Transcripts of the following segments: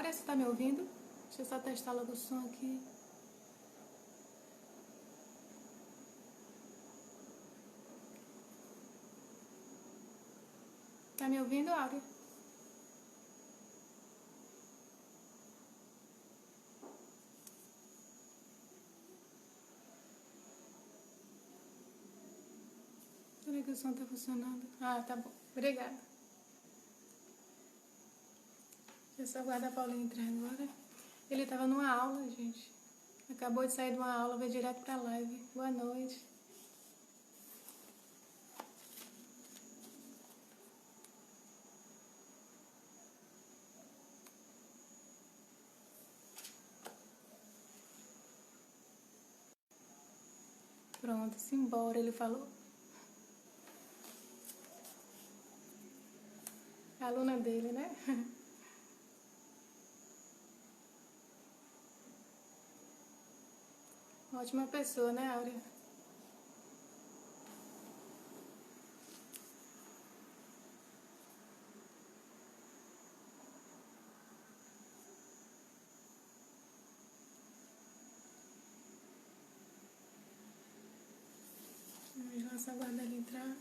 Áurea, você tá me ouvindo? Deixa eu só testar logo o som aqui. Tá me ouvindo, Áurea? Será que o som tá funcionando? Ah, tá bom. Obrigada. Deixa eu só guardar a Paulinho entrar agora. Ele tava numa aula, gente. Acabou de sair de uma aula, veio direto pra live. Boa noite. Pronto, simbora, ele falou. A aluna dele, né? Ótima pessoa, né, Áurea? Vamos lá, só aguardar ele entrar.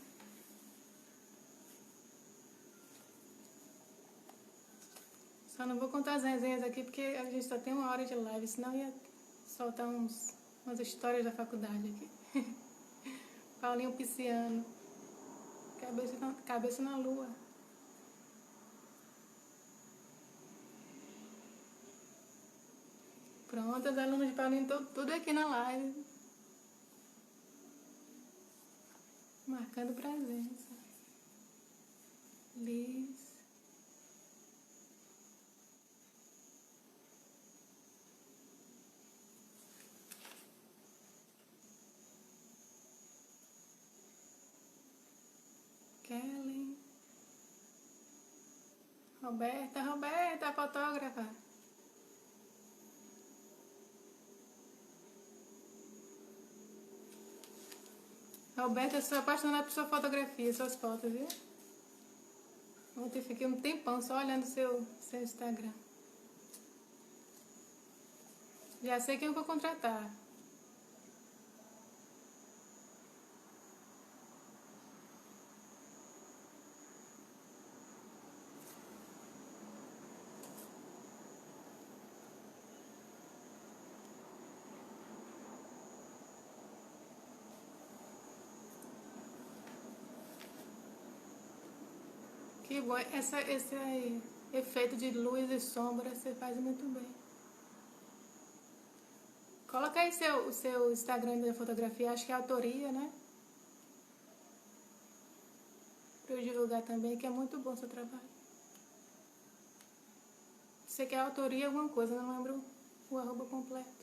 Só não vou contar as resenhas aqui porque a gente só tem 1 hora de live, senão ia soltar umas histórias da faculdade aqui. Paulinho pisciano. Cabeça na lua. Pronto, as alunas de Paulinho tudo aqui na live. Marcando presença. Liz. Kelly. Roberta, fotógrafa. Roberta, eu sou apaixonada por sua fotografia, suas fotos, viu? Ontem eu fiquei um tempão só olhando seu Instagram. Já sei quem eu vou contratar. Que bom. Esse aí, efeito de luz e sombra você faz muito bem. Coloca aí o seu Instagram da fotografia, acho que é autoria, né? Pra eu divulgar também, que é muito bom o seu trabalho. Você quer autoria alguma coisa, não lembro o arroba completo.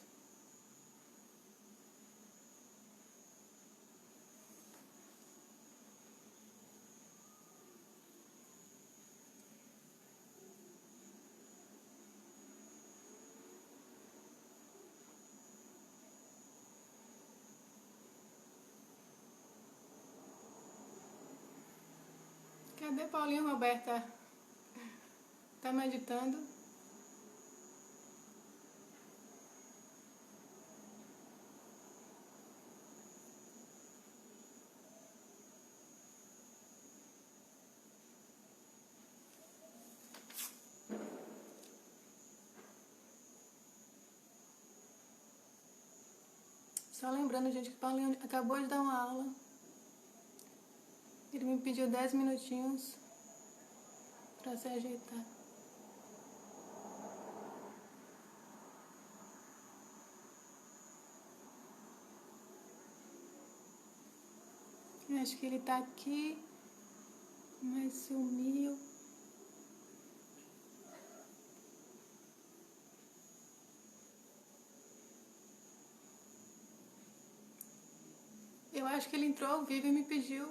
Cadê Paulinho, Roberta? Tá meditando? Só lembrando, gente, que Paulinho acabou de dar uma aula. Ele me pediu 10 minutinhos pra se ajeitar. Eu acho que ele tá aqui, mas sumiu. Eu acho que ele entrou ao vivo e me pediu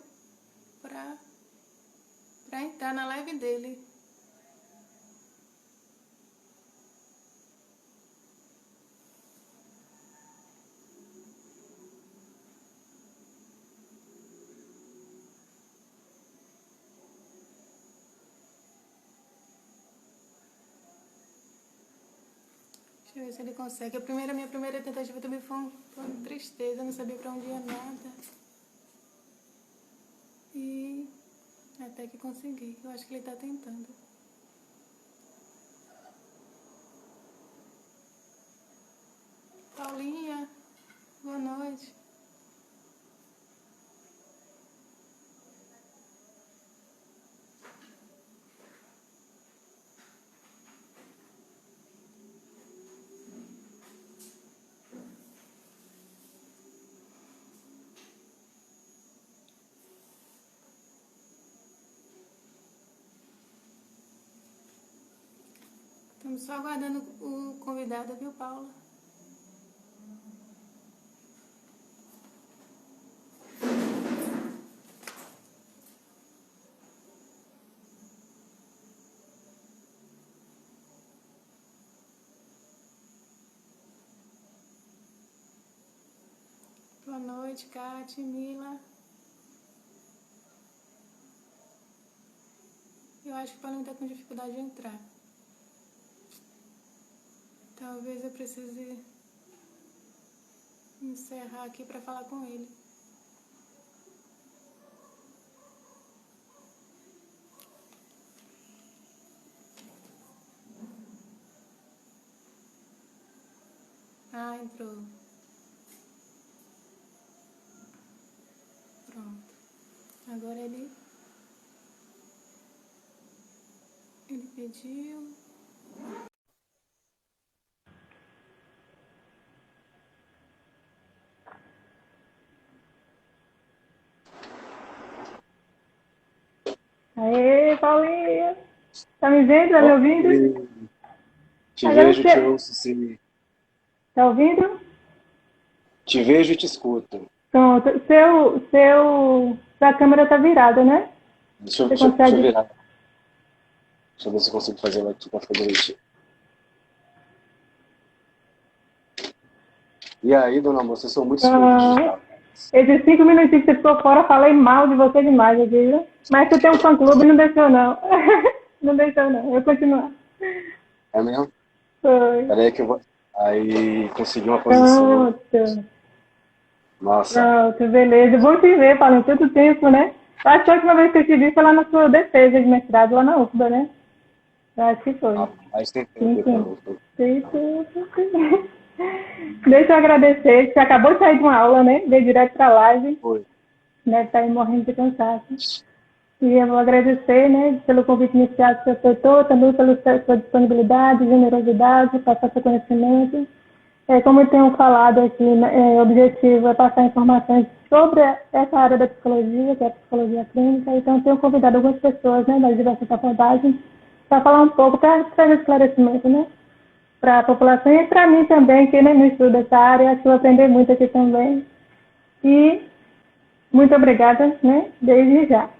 pra entrar na live dele. Deixa eu ver se ele consegue. Minha primeira tentativa também foi uma tristeza, eu não sabia pra onde ia nada. E até que consegui. Eu acho que ele tá tentando. Paulinha, boa noite. Estamos só aguardando o convidado, viu, Paula? Boa noite, Kate, Mila. Eu acho que o Paulinho está com dificuldade de entrar. Talvez eu precise encerrar aqui para falar com ele. Ah, entrou. Pronto. Agora ele pediu. Aê, Paulinha! Tá me vendo? Tá me ouvindo? Te Agora vejo, te você... ouço, sim. Tá ouvindo? Te vejo e te escuto. Pronto. Sua câmera tá virada, né? Você Deixa eu consegue... virar. Deixa eu ver se eu consigo fazer ela aqui pra ficar direitinho. E aí, dona moça, vocês são muito Ah, escondidos. esses 5 minutinhos que você ficou fora, eu falei mal de você demais aqui, viu? Mas você tem um fã-clube e não deixou, não. Não deixou, não. Eu vou continuar. É mesmo? Foi. Peraí que eu vou... Aí, consegui uma posição. Pronto. Nossa, Pronto, beleza. Bom te ver, Paulinho. Tanto tempo, né? Eu acho que a última vez que eu te vi foi lá na sua defesa de mestrado, lá na UFBA, né? Eu acho que foi. rapaz, tem tempo Sim, sim. então. Sim, sim, sim. Deixa eu agradecer, que você acabou de sair de uma aula, né? Veio direto para a live, Foi. né? Tá aí morrendo de cansaço. E eu vou agradecer, né, pelo convite inicial que você aceitou, também pela sua disponibilidade, generosidade, passar seu conhecimento. Como eu tenho falado aqui, né, o objetivo é passar informações sobre essa área da psicologia, que é a psicologia clínica. Então, eu tenho convidado algumas pessoas, né, das diversas faculdades para falar um pouco, para trazer esclarecimento, né, para a população e para mim também, que, né, não estudo essa área, acho que vou aprender muito aqui também. E muito obrigada, né, desde já.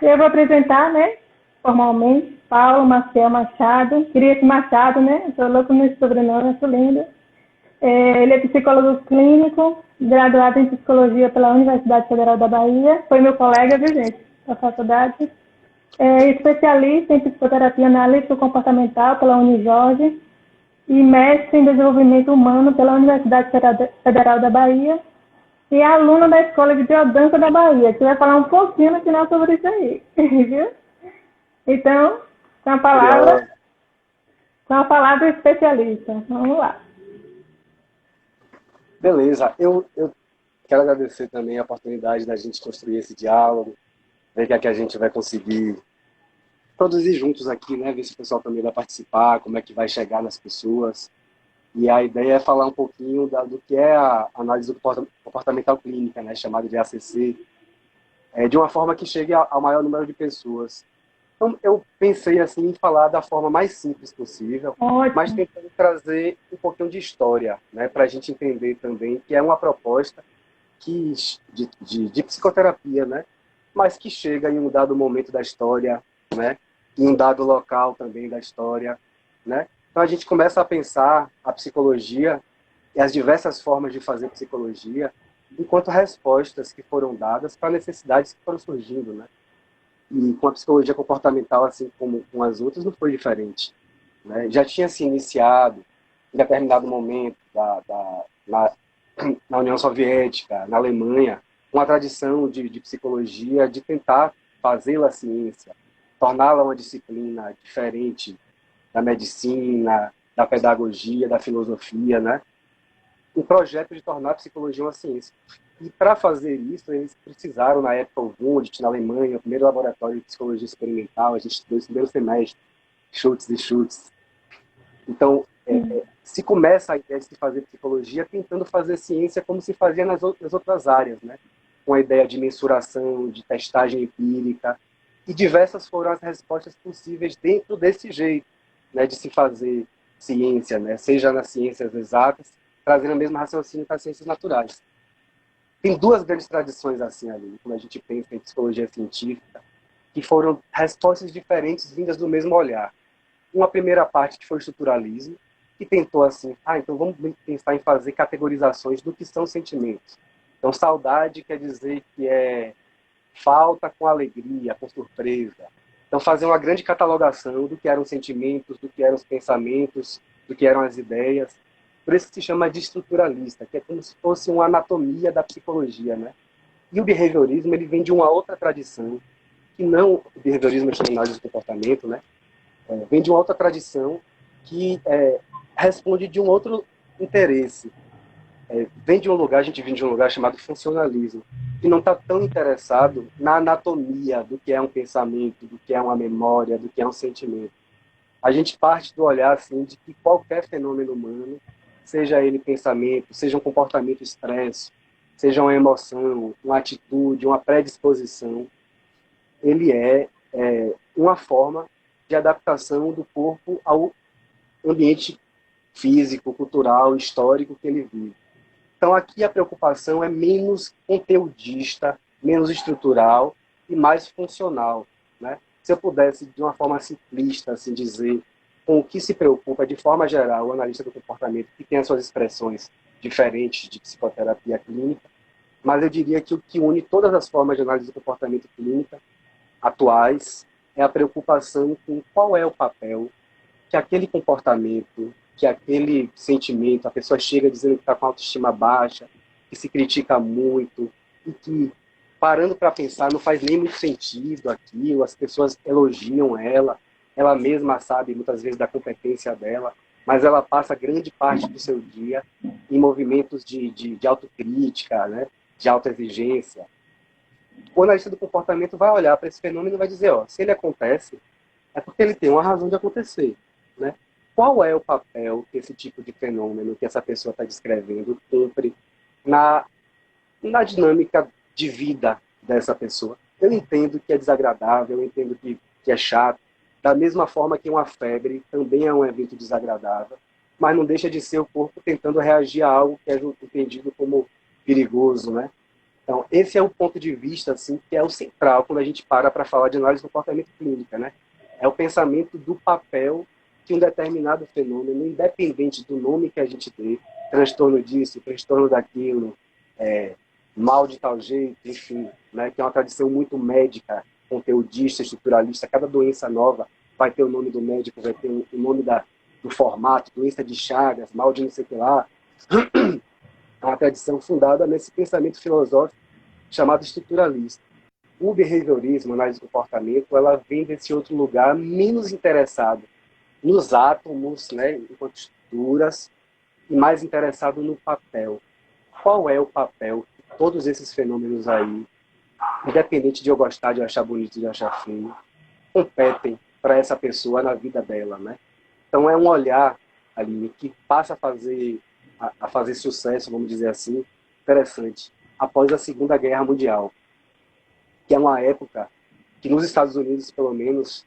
Eu vou apresentar, né, formalmente, Paulo Maciel Machado. Queria esse Machado, né? Estou louco no sobrenome, acho lindo. Ele é psicólogo clínico, graduado em psicologia pela Universidade Federal da Bahia. Foi meu colega, viu, gente, da faculdade. Especialista em psicoterapia analítico-comportamental pela Unijorge e mestre em desenvolvimento humano pela Universidade Federal da Bahia e é aluna da Escola de Biodança da Bahia, que vai falar um pouquinho no final sobre isso aí, viu? Então, com a palavra, Curioso. com a palavra especialista. Vamos lá. Beleza, eu quero agradecer também a oportunidade da gente construir esse diálogo, ver o que é que a gente vai conseguir produzir juntos aqui, né? Ver se o pessoal também vai participar, como é que vai chegar nas pessoas. E a ideia é falar um pouquinho do que é a análise do comportamental clínica, né, chamada de ACC, de uma forma que chegue ao maior número de pessoas. Então, eu pensei assim em falar da forma mais simples possível, mas Ótimo. tentando trazer um pouquinho de história, né, para a gente entender também que é uma proposta de psicoterapia, né, mas que chega em um dado momento da história, né, em um dado local também da história, né. Então a gente começa a pensar a psicologia e as diversas formas de fazer psicologia enquanto respostas que foram dadas para necessidades que foram surgindo, né? E com a psicologia comportamental, assim como com as outras, não foi diferente, né? Já tinha se iniciado em determinado momento na União Soviética, na Alemanha, uma tradição de psicologia de tentar fazê-la ciência, torná-la uma disciplina diferente da medicina, da pedagogia, da filosofia, né? Um projeto de tornar a psicologia uma ciência. E para fazer isso, eles precisaram, na época, o Wundt, na Alemanha, o primeiro laboratório de psicologia experimental, a gente estudou esse primeiro semestre, Schultz e Schultz. Então, se começa a ideia de se fazer psicologia tentando fazer ciência como se fazia nas outras áreas, né? Com a ideia de mensuração, de testagem empírica, e diversas foram as respostas possíveis dentro desse jeito, né, de se fazer ciência, né? Seja nas ciências exatas, trazendo o mesmo raciocínio para as ciências naturais. Tem duas grandes tradições assim ali, quando a gente pensa em psicologia científica, que foram respostas diferentes vindas do mesmo olhar. Uma primeira parte que foi o estruturalismo, que tentou assim, então vamos pensar em fazer categorizações do que são sentimentos. Então, saudade quer dizer que é falta com alegria, com surpresa. Então, fazer uma grande catalogação do que eram os sentimentos, do que eram os pensamentos, do que eram as ideias. Por isso que se chama de estruturalista, que é como se fosse uma anatomia da psicologia, né? E o behaviorismo, ele vem de uma outra tradição, que não o behaviorismo é análise do comportamento, né? Vem de uma outra tradição que responde de um outro interesse. Vem de um lugar, a gente vem de um lugar chamado funcionalismo, que não está tão interessado na anatomia do que é um pensamento, do que é uma memória, do que é um sentimento. A gente parte do olhar assim, de que qualquer fenômeno humano, seja ele pensamento, seja um comportamento expresso, seja uma emoção, uma atitude, uma predisposição, ele é uma forma de adaptação do corpo ao ambiente físico, cultural, histórico que ele vive. Então, aqui a preocupação é menos conteudista, menos estrutural e mais funcional, né? Se eu pudesse, de uma forma simplista, assim dizer, com o que se preocupa, de forma geral, o analista do comportamento, que tem as suas expressões diferentes de psicoterapia clínica, mas eu diria que o que une todas as formas de análise do comportamento clínica atuais é a preocupação com qual é o papel que aquele comportamento, que aquele sentimento, a pessoa chega dizendo que está com autoestima baixa, que se critica muito, e que, parando para pensar, não faz nem muito sentido aquilo, as pessoas elogiam ela mesma sabe muitas vezes da competência dela, mas ela passa grande parte do seu dia em movimentos de autocrítica, né, de autoexigência. O analista do comportamento vai olhar para esse fenômeno e vai dizer, se ele acontece, é porque ele tem uma razão de acontecer, né? Qual é o papel que esse tipo de fenômeno que essa pessoa está descrevendo cumpre na dinâmica de vida dessa pessoa? Eu entendo que é desagradável, eu entendo que é chato, da mesma forma que uma febre também é um evento desagradável, mas não deixa de ser o corpo tentando reagir a algo que é entendido como perigoso, né? Então, esse é o ponto de vista assim, que é o central quando a gente para falar de análise do comportamento clínica, né? É o pensamento do papel que um determinado fenômeno, independente do nome que a gente dê, transtorno disso, transtorno daquilo, mal de tal jeito, enfim, né, que é uma tradição muito médica, conteudista, estruturalista, cada doença nova vai ter o nome do médico, vai ter o nome do formato, doença de Chagas, mal de não sei o que lá. É uma tradição fundada nesse pensamento filosófico chamado estruturalista. O behaviorismo, a análise do comportamento, ela vem desse outro lugar menos interessado nos átomos, né, enquanto estruturas, e mais interessado no papel. Qual é o papel que todos esses fenômenos aí, independente de eu gostar, de eu achar bonito, de eu achar feio, competem para essa pessoa na vida dela, né? Então é um olhar, Aline, que passa a fazer sucesso, vamos dizer assim, interessante, após a Segunda Guerra Mundial, que é uma época que nos Estados Unidos, pelo menos,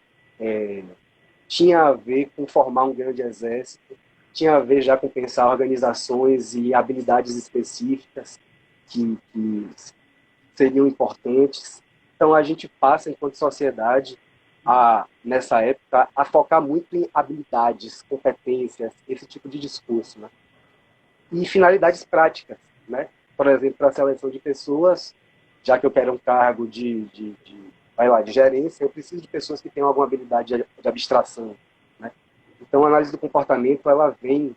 tinha a ver com formar um grande exército, tinha a ver já com pensar organizações e habilidades específicas que seriam importantes. Então a gente passa, enquanto sociedade, nessa época, a focar muito em habilidades, competências, esse tipo de discurso, né? E finalidades práticas, né? Por exemplo, para a seleção de pessoas, já que eu quero um cargo de gerência, eu preciso de pessoas que tenham alguma habilidade de abstração, né? Então, a análise do comportamento, ela vem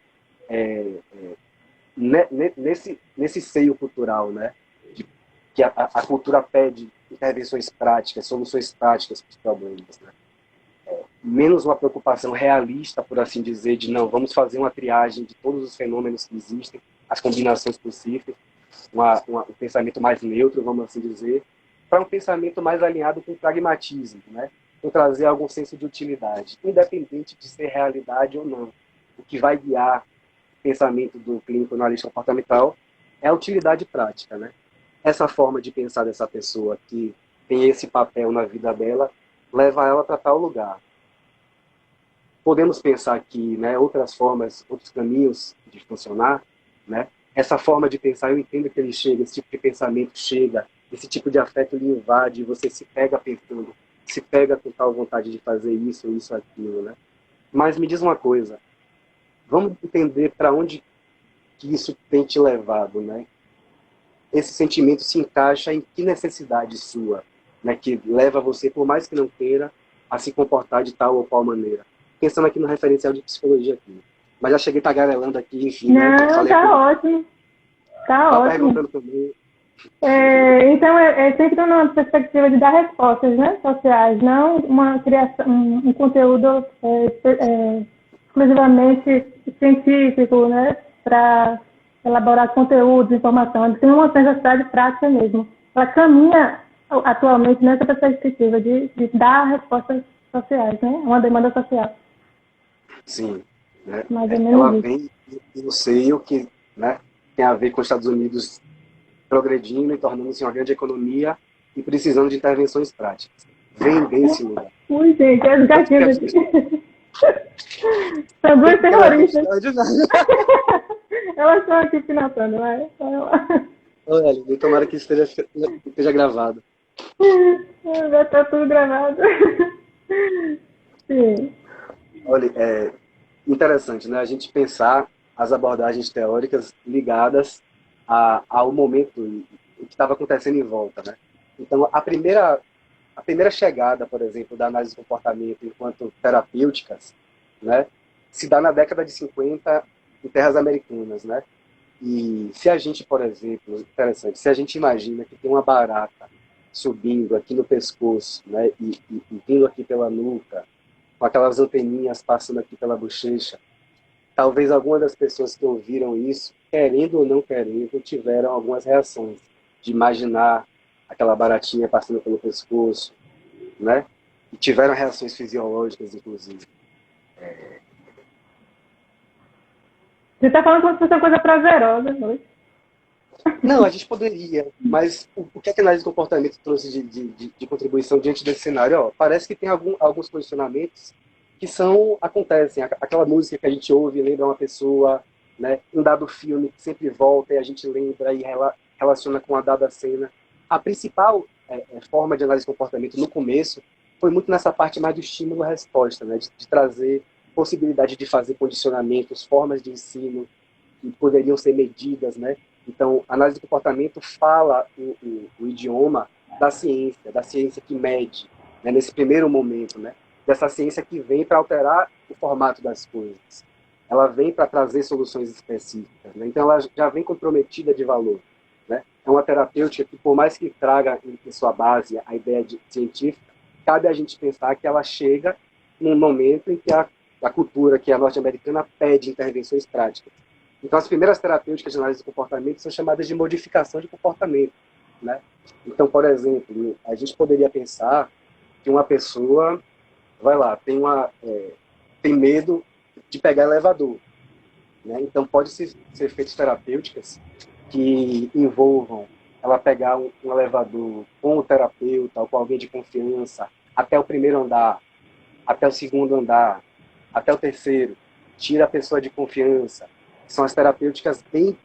nesse seio cultural, né? Que a cultura pede intervenções práticas, soluções práticas para os problemas, né? Menos uma preocupação realista, por assim dizer, de não, vamos fazer uma triagem de todos os fenômenos que existem, as combinações possíveis, um pensamento mais neutro, vamos assim dizer, para um pensamento mais alinhado com o pragmatismo, né? Com trazer algum senso de utilidade, independente de ser realidade ou não. O que vai guiar o pensamento do clínico analista comportamental é a utilidade prática, né? Essa forma de pensar dessa pessoa que tem esse papel na vida dela leva ela para tal lugar. Podemos pensar aqui, né, outras formas, outros caminhos de funcionar, né? Essa forma de pensar, eu entendo que ele chega, esse tipo de pensamento chega, esse tipo de afeto lhe invade, e você se pega pensando, se pega com tal vontade de fazer isso, aquilo, né? Mas me diz uma coisa, vamos entender para onde que isso tem te levado, né? Esse sentimento se encaixa em que necessidade sua, né, que leva você, por mais que não queira, a se comportar de tal ou qual maneira. Pensando aqui no referencial de psicologia aqui. Mas já cheguei tagarelando aqui, enfim, né? Não, tá ótimo. Tá Tá ótimo. perguntando também. Então, é sempre numa perspectiva de dar respostas, né, sociais, não uma criação, um conteúdo exclusivamente científico, né, para elaborar conteúdos, informação. Tem uma necessidade prática mesmo. Ela caminha atualmente nessa perspectiva de dar respostas sociais, né, uma demanda social. Sim. Né? Mais ou menos Ela isso. vem no seio que, né, tem a ver com os Estados Unidos progredindo e tornando-se uma grande economia e precisando de intervenções práticas. Vem desse lugar. Ui, gente, as gatinhas aqui. São duas terroristas. Elas estão aqui finalizando, vai. Olha, tomara que esteja gravado. Já está tudo gravado. Sim. Olha, é interessante, né? A gente pensar as abordagens teóricas ligadas ao momento o que estava acontecendo em volta, né? Então, a primeira chegada, por exemplo, da análise de comportamento enquanto terapêuticas, né, se dá na década de 50 em terras americanas, né? E se a gente, por exemplo, interessante, se a gente imagina que tem uma barata subindo aqui no pescoço, né, e vindo aqui pela nuca, com aquelas anteninhas passando aqui pela bochecha, talvez algumas das pessoas que ouviram isso, querendo ou não querendo, tiveram algumas reações de imaginar aquela baratinha passando pelo pescoço, né? E tiveram reações fisiológicas, inclusive. Você está falando como se fosse uma coisa prazerosa, não? Não, a gente poderia, mas o que a análise de comportamento trouxe de contribuição diante desse cenário? Ó, parece que tem alguns posicionamentos que acontecem. Aquela música que a gente ouve lembra uma pessoa, né? Um dado filme que sempre volta e a gente lembra e relaciona com a dada cena. A principal forma de análise de comportamento no começo foi muito nessa parte mais do estímulo-resposta, né? De trazer possibilidade de fazer condicionamentos, formas de ensino que poderiam ser medidas, né? Então, a análise do comportamento fala o idioma da ciência que mede, né? Nesse primeiro momento, né? Dessa ciência que vem para alterar o formato das coisas. Ela vem para trazer soluções específicas, né? Então, ela já vem comprometida de valor, né? É uma terapêutica que, por mais que traga em sua base a ideia científica, cabe a gente pensar que ela chega num momento em que a cultura, que é a norte-americana, pede intervenções práticas. Então, as primeiras terapêuticas de análise de comportamento são chamadas de modificação de comportamento, né? Então, por exemplo, a gente poderia pensar que uma pessoa, vai lá, tem medo de pegar elevador, né? Então, pode ser feitas terapêuticas que envolvam ela pegar um elevador com o terapeuta ou com alguém de confiança até o primeiro andar, até o segundo andar, até o terceiro, tira a pessoa de confiança. São as terapêuticas bem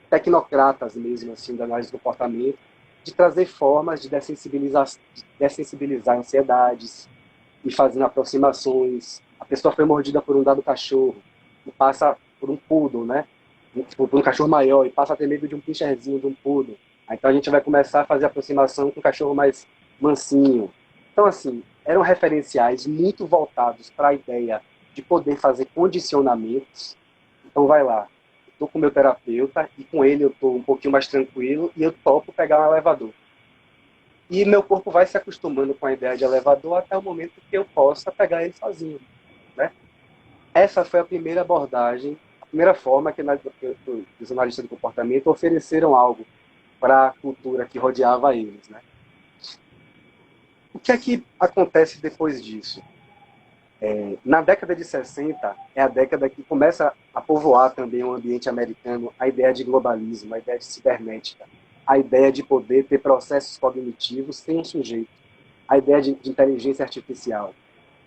tecnocratas mesmo, assim, da análise do comportamento, de trazer formas de dessensibilizar ansiedades e fazendo aproximações. A pessoa foi mordida por um dado cachorro e passa por um poodle, né? Por um cachorro maior e passa a ter medo de um pincherzinho, de um poodle. Então a gente vai começar a fazer aproximação com um cachorro mais mansinho. Então, assim, eram referenciais muito voltados para a ideia de poder fazer condicionamentos Então vai lá, estou com o meu terapeuta e com ele eu estou um pouquinho mais tranquilo e eu topo pegar um elevador. E meu corpo vai se acostumando com a ideia de elevador até o momento que eu possa pegar ele sozinho, né? Essa foi a primeira abordagem, a primeira forma que os analistas do comportamento ofereceram algo para a cultura que rodeava eles, né? O que é que acontece depois disso? Na década de 60, é a década que começa a povoar também o ambiente americano, a ideia de globalismo, a ideia de cibernética, a ideia de poder ter processos cognitivos sem um sujeito, a ideia de inteligência artificial,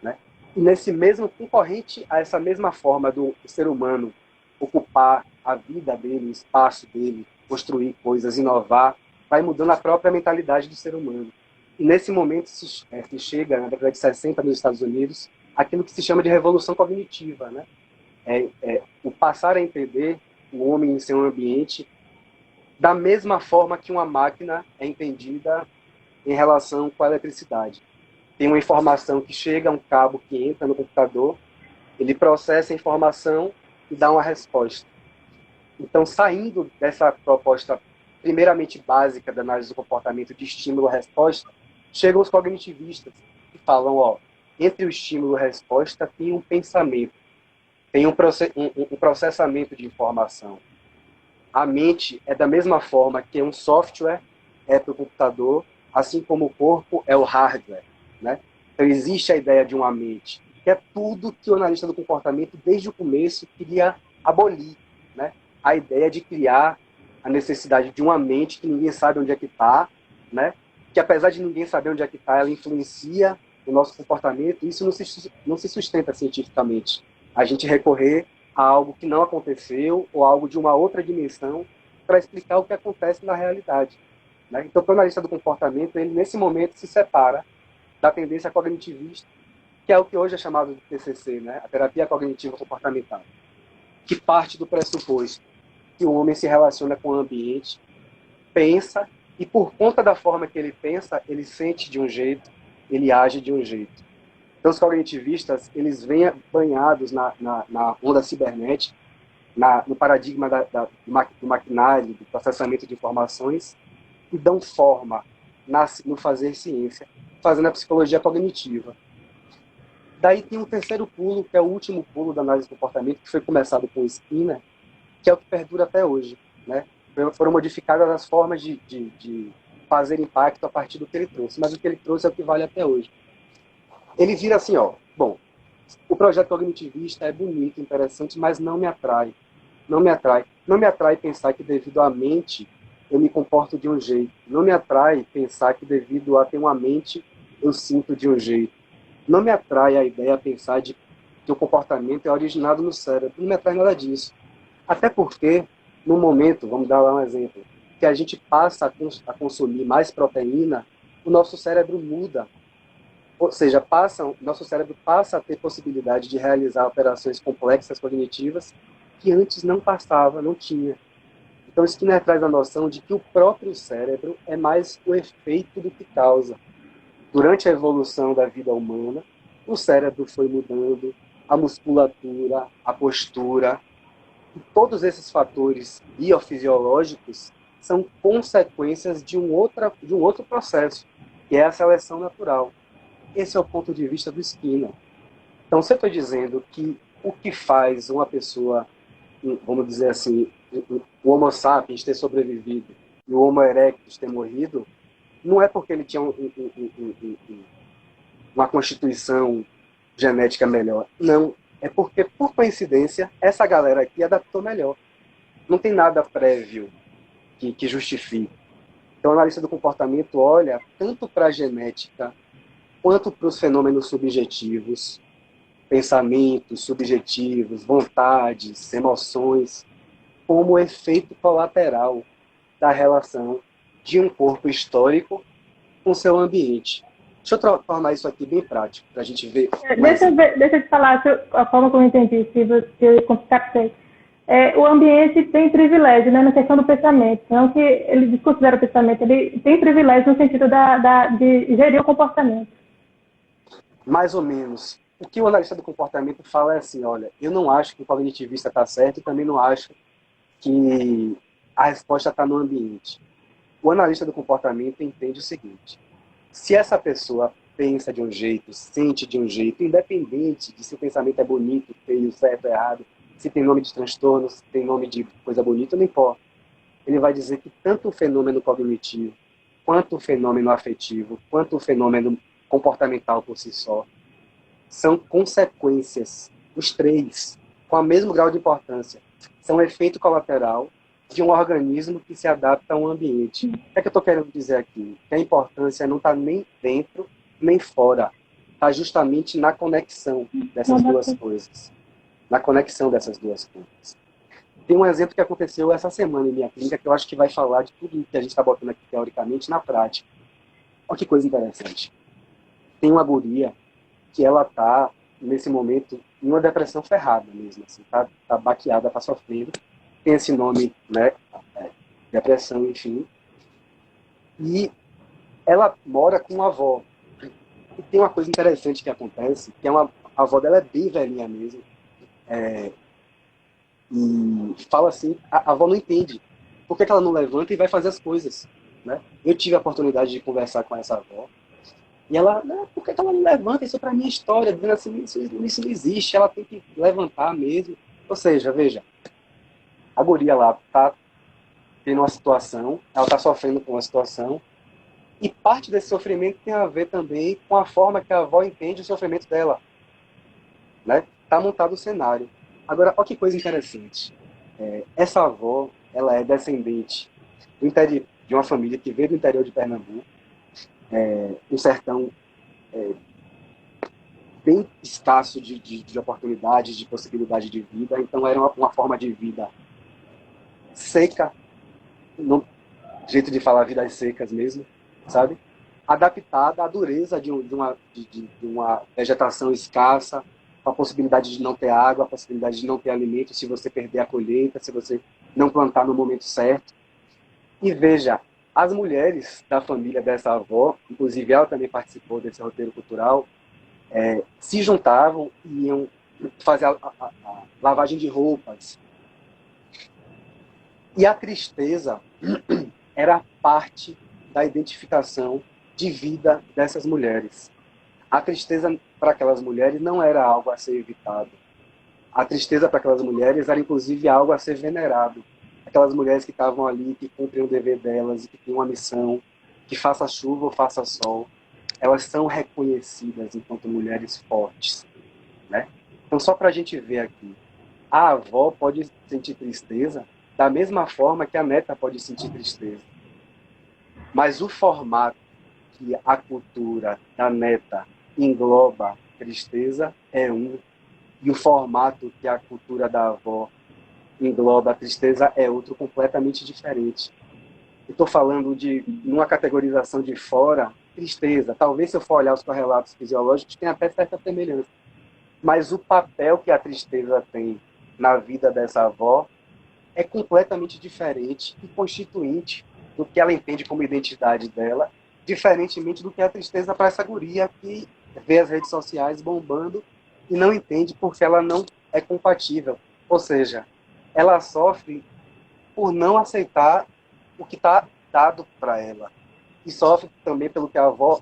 né? E nesse mesmo concorrente a essa mesma forma do ser humano ocupar a vida dele, o espaço dele, construir coisas, inovar, vai mudando a própria mentalidade do ser humano. E nesse momento se chega, na década de 60, nos Estados Unidos, aquilo que se chama de revolução cognitiva, né? O passar a entender o homem em seu ambiente da mesma forma que uma máquina é entendida em relação com a eletricidade. Tem uma informação que chega, um cabo que entra no computador, ele processa a informação e dá uma resposta. Então, saindo dessa proposta primeiramente básica da análise do comportamento de estímulo-resposta, chegam os cognitivistas que falam, entre o estímulo e a resposta tem um pensamento, tem um processamento de informação. A mente é da mesma forma que um software é para o computador, assim como o corpo é o hardware, né? Então existe a ideia de uma mente, que é tudo que o analista do comportamento, desde o começo, queria abolir, né? A ideia de criar a necessidade de uma mente que ninguém sabe onde é que está, né? Que apesar de ninguém saber onde é que está, ela influencia o nosso comportamento. Isso não se sustenta cientificamente. A gente recorrer a algo que não aconteceu ou algo de uma outra dimensão para explicar o que acontece na realidade, né? Então, o analista do comportamento, ele nesse momento se separa da tendência cognitivista, que é o que hoje é chamado de TCC, né? A terapia cognitiva comportamental, que parte do pressuposto que o homem se relaciona com o ambiente, pensa, e por conta da forma que ele pensa, ele sente de um jeito, ele age de um jeito. Então, os cognitivistas, eles vêm banhados na onda cibernética, no paradigma do maquinário, do processamento de informações, e dão forma no fazer ciência, fazendo a psicologia cognitiva. Daí tem um terceiro pulo, que é o último pulo da análise do comportamento, que foi começado com Skinner, que é o que perdura até hoje, né? Foram modificadas as formas de fazer impacto a partir do que ele trouxe, mas o que ele trouxe é o que vale até hoje. Ele vira assim, bom, o projeto cognitivista é bonito, interessante, mas não me atrai. Não me atrai. Não me atrai pensar que devido à mente eu me comporto de um jeito. Não me atrai pensar que devido a ter uma mente eu sinto de um jeito. Não me atrai a ideia de pensar que o comportamento é originado no cérebro. Não me atrai nada disso. Até porque, no momento, vamos dar lá um exemplo, que a gente passa a consumir mais proteína, o nosso cérebro muda. Ou seja, nosso cérebro passa a ter possibilidade de realizar operações complexas cognitivas que antes não passava, não tinha. Então, Skinner traz a noção de que o próprio cérebro é mais o efeito do que causa. Durante a evolução da vida humana, o cérebro foi mudando, a musculatura, a postura, e todos esses fatores biofisiológicos são consequências de um outro processo, que é a seleção natural. Esse é o ponto de vista do Skinner. Então, se eu estou dizendo que o que faz uma pessoa, vamos dizer assim, o Homo sapiens ter sobrevivido e o Homo erectus ter morrido, não é porque ele tinha uma constituição genética melhor. Não. É porque, por coincidência, essa galera aqui adaptou melhor. Não tem nada prévio que justifique. Então, o analista do comportamento olha tanto para a genética quanto para os fenômenos subjetivos, pensamentos subjetivos, vontades, emoções, como efeito colateral da relação de um corpo histórico com seu ambiente. Deixa eu tornar isso aqui bem prático, para a gente ver. Deixa eu te falar a forma como eu entendi, se eu captei. O ambiente tem privilégio, né, na questão do pensamento. Não que ele desconsidera o pensamento, ele tem privilégio no sentido de gerir o comportamento. Mais ou menos. o que o analista do comportamento fala é assim, olha, eu não acho que o cognitivista está certo e também não acho que a resposta está no ambiente. O analista do comportamento entende o seguinte: se essa pessoa pensa de um jeito, sente de um jeito, independente de se o pensamento é bonito, feio, certo, errado, se tem nome de transtorno, se tem nome de coisa bonita, não importa. Ele vai dizer que tanto o fenômeno cognitivo, quanto o fenômeno afetivo, quanto o fenômeno comportamental por si só, são consequências, os três, com o mesmo grau de importância. São efeito colateral de um organismo que se adapta a um ambiente. O que é que eu estou querendo dizer aqui? Que a importância não está nem dentro, nem fora. Está justamente na conexão dessas duas coisas. Na conexão dessas duas coisas. Tem um exemplo que aconteceu essa semana em minha clínica que eu acho que vai falar de tudo que a gente está botando aqui teoricamente na prática. Olha que coisa interessante. Tem uma guria que ela está, nesse momento, em uma depressão ferrada mesmo. Assim, tá baqueada, está sofrendo. Tem esse nome, né? Depressão, enfim. E ela mora com uma avó. E tem uma coisa interessante que acontece, que a avó dela é bem velhinha mesmo. E fala assim, a avó não entende. Por que ela não levanta e vai fazer as coisas? Né? Eu tive a oportunidade de conversar com essa avó. E ela, por que ela não levanta? Isso para mim é história, dizendo assim, isso não existe, ela tem que levantar mesmo. Ou seja, veja, a guria lá está tendo uma situação, ela está sofrendo com uma situação, e parte desse sofrimento tem a ver também com a forma que a avó entende o sofrimento dela. Né? Tá montado o cenário. Agora, olha que coisa interessante. Essa avó, ela é descendente de uma família que veio do interior de Pernambuco, um sertão bem escasso de oportunidades, de possibilidade de vida. Então, era uma forma de vida seca, no jeito de falar vidas secas mesmo, sabe? Adaptada à dureza de uma vegetação escassa, com a possibilidade de não ter água, a possibilidade de não ter alimento se você perder a colheita, se você não plantar no momento certo. E veja, as mulheres da família dessa avó, inclusive ela também participou desse roteiro cultural, se juntavam e iam fazer a lavagem de roupas. E a tristeza era parte da identificação de vida dessas mulheres. A tristeza para aquelas mulheres não era algo a ser evitado. A tristeza para aquelas mulheres era, inclusive, algo a ser venerado. Aquelas mulheres que estavam ali, que cumprem o dever delas, que têm uma missão, que faça chuva ou faça sol, elas são reconhecidas enquanto mulheres fortes. Né? Então, só para a gente ver aqui, a avó pode sentir tristeza da mesma forma que a neta pode sentir tristeza. Mas o formato que a cultura da neta engloba tristeza é um, e o formato que a cultura da avó engloba a tristeza é outro, completamente diferente. Estou falando de uma categorização de fora, tristeza. Talvez, se eu for olhar os correlatos fisiológicos, tenha até certa semelhança. Mas o papel que a tristeza tem na vida dessa avó é completamente diferente e constituinte do que ela entende como identidade dela, diferentemente do que a tristeza para essa guria que vê as redes sociais bombando e não entende porque ela não é compatível. Ou seja, ela sofre por não aceitar o que está dado para ela. E sofre também pelo que a avó...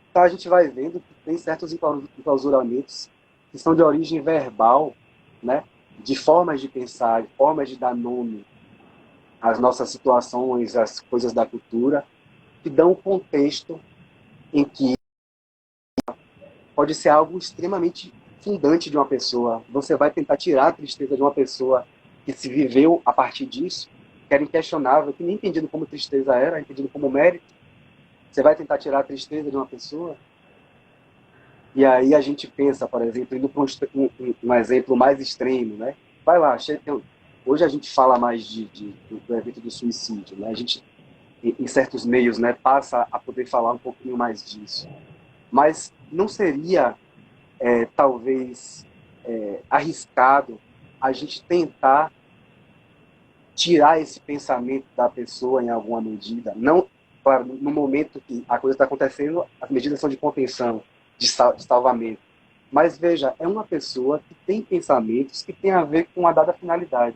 Então a gente vai vendo que tem certos enclausuramentos que são de origem verbal, né? De formas de pensar, de formas de dar nome às nossas situações, às coisas da cultura, que dão um contexto em que pode ser algo extremamente fundante de uma pessoa. Você vai tentar tirar a tristeza de uma pessoa que se viveu a partir disso, que era inquestionável, que nem entendido como tristeza era, entendido como mérito. Você vai tentar tirar a tristeza de uma pessoa. E aí a gente pensa, por exemplo, indo para um exemplo mais extremo, né? Vai lá, hoje a gente fala mais do evento do suicídio, né? A gente, em certos meios, né, passa a poder falar um pouquinho mais disso. Mas não seria, talvez, arriscado a gente tentar tirar esse pensamento da pessoa em alguma medida? Não, claro, no momento que a coisa está acontecendo, as medidas são de contenção, de salvamento. Mas veja, é uma pessoa que tem pensamentos que tem a ver com uma dada finalidade.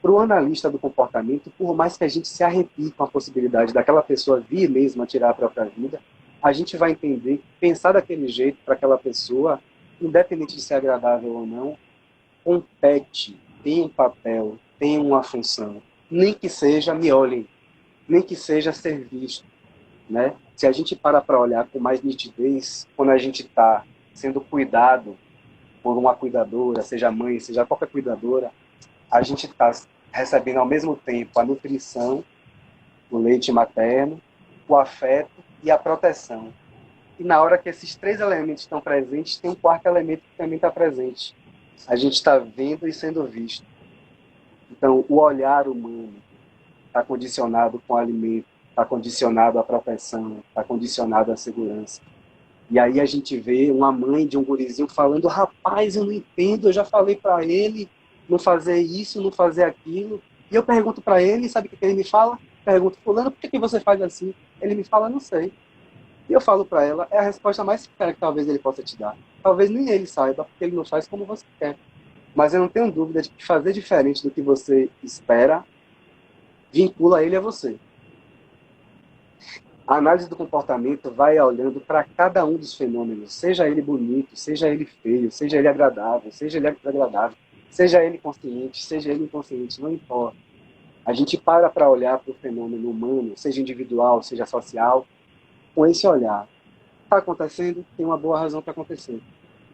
Para o analista do comportamento, por mais que a gente se arrepie com a possibilidade daquela pessoa vir mesmo a tirar a própria vida, a gente vai entender que pensar daquele jeito para aquela pessoa, independente de ser agradável ou não, compete, tem um papel, tem uma função. Nem que seja me olhem, nem que seja ser visto. Né? Se a gente para olhar com mais nitidez, quando a gente está sendo cuidado por uma cuidadora, seja mãe, seja qualquer cuidadora, a gente está recebendo ao mesmo tempo a nutrição, o leite materno, o afeto e a proteção. E na hora que esses três elementos estão presentes, tem um quarto elemento que também está presente. A gente está vendo e sendo visto. Então, o olhar humano está condicionado com o alimento, está condicionado à proteção, está condicionado à segurança. E aí a gente vê uma mãe de um gurizinho falando: rapaz, eu não entendo, eu já falei para ele não fazer isso, não fazer aquilo. E eu pergunto para ele, sabe o que ele me fala? Pergunto: fulano, por que você faz assim? Ele me fala: não sei. E eu falo para ela: é a resposta mais sincera que talvez ele possa te dar. Talvez nem ele saiba, porque ele não faz como você quer. Mas eu não tenho dúvida de que fazer diferente do que você espera vincula ele a você. A análise do comportamento vai olhando para cada um dos fenômenos, seja ele bonito, seja ele feio, seja ele agradável, seja ele desagradável, seja ele consciente, seja ele inconsciente, não importa. A gente para olhar para o fenômeno humano, seja individual, seja social, com esse olhar. Está acontecendo? Tem uma boa razão para acontecer.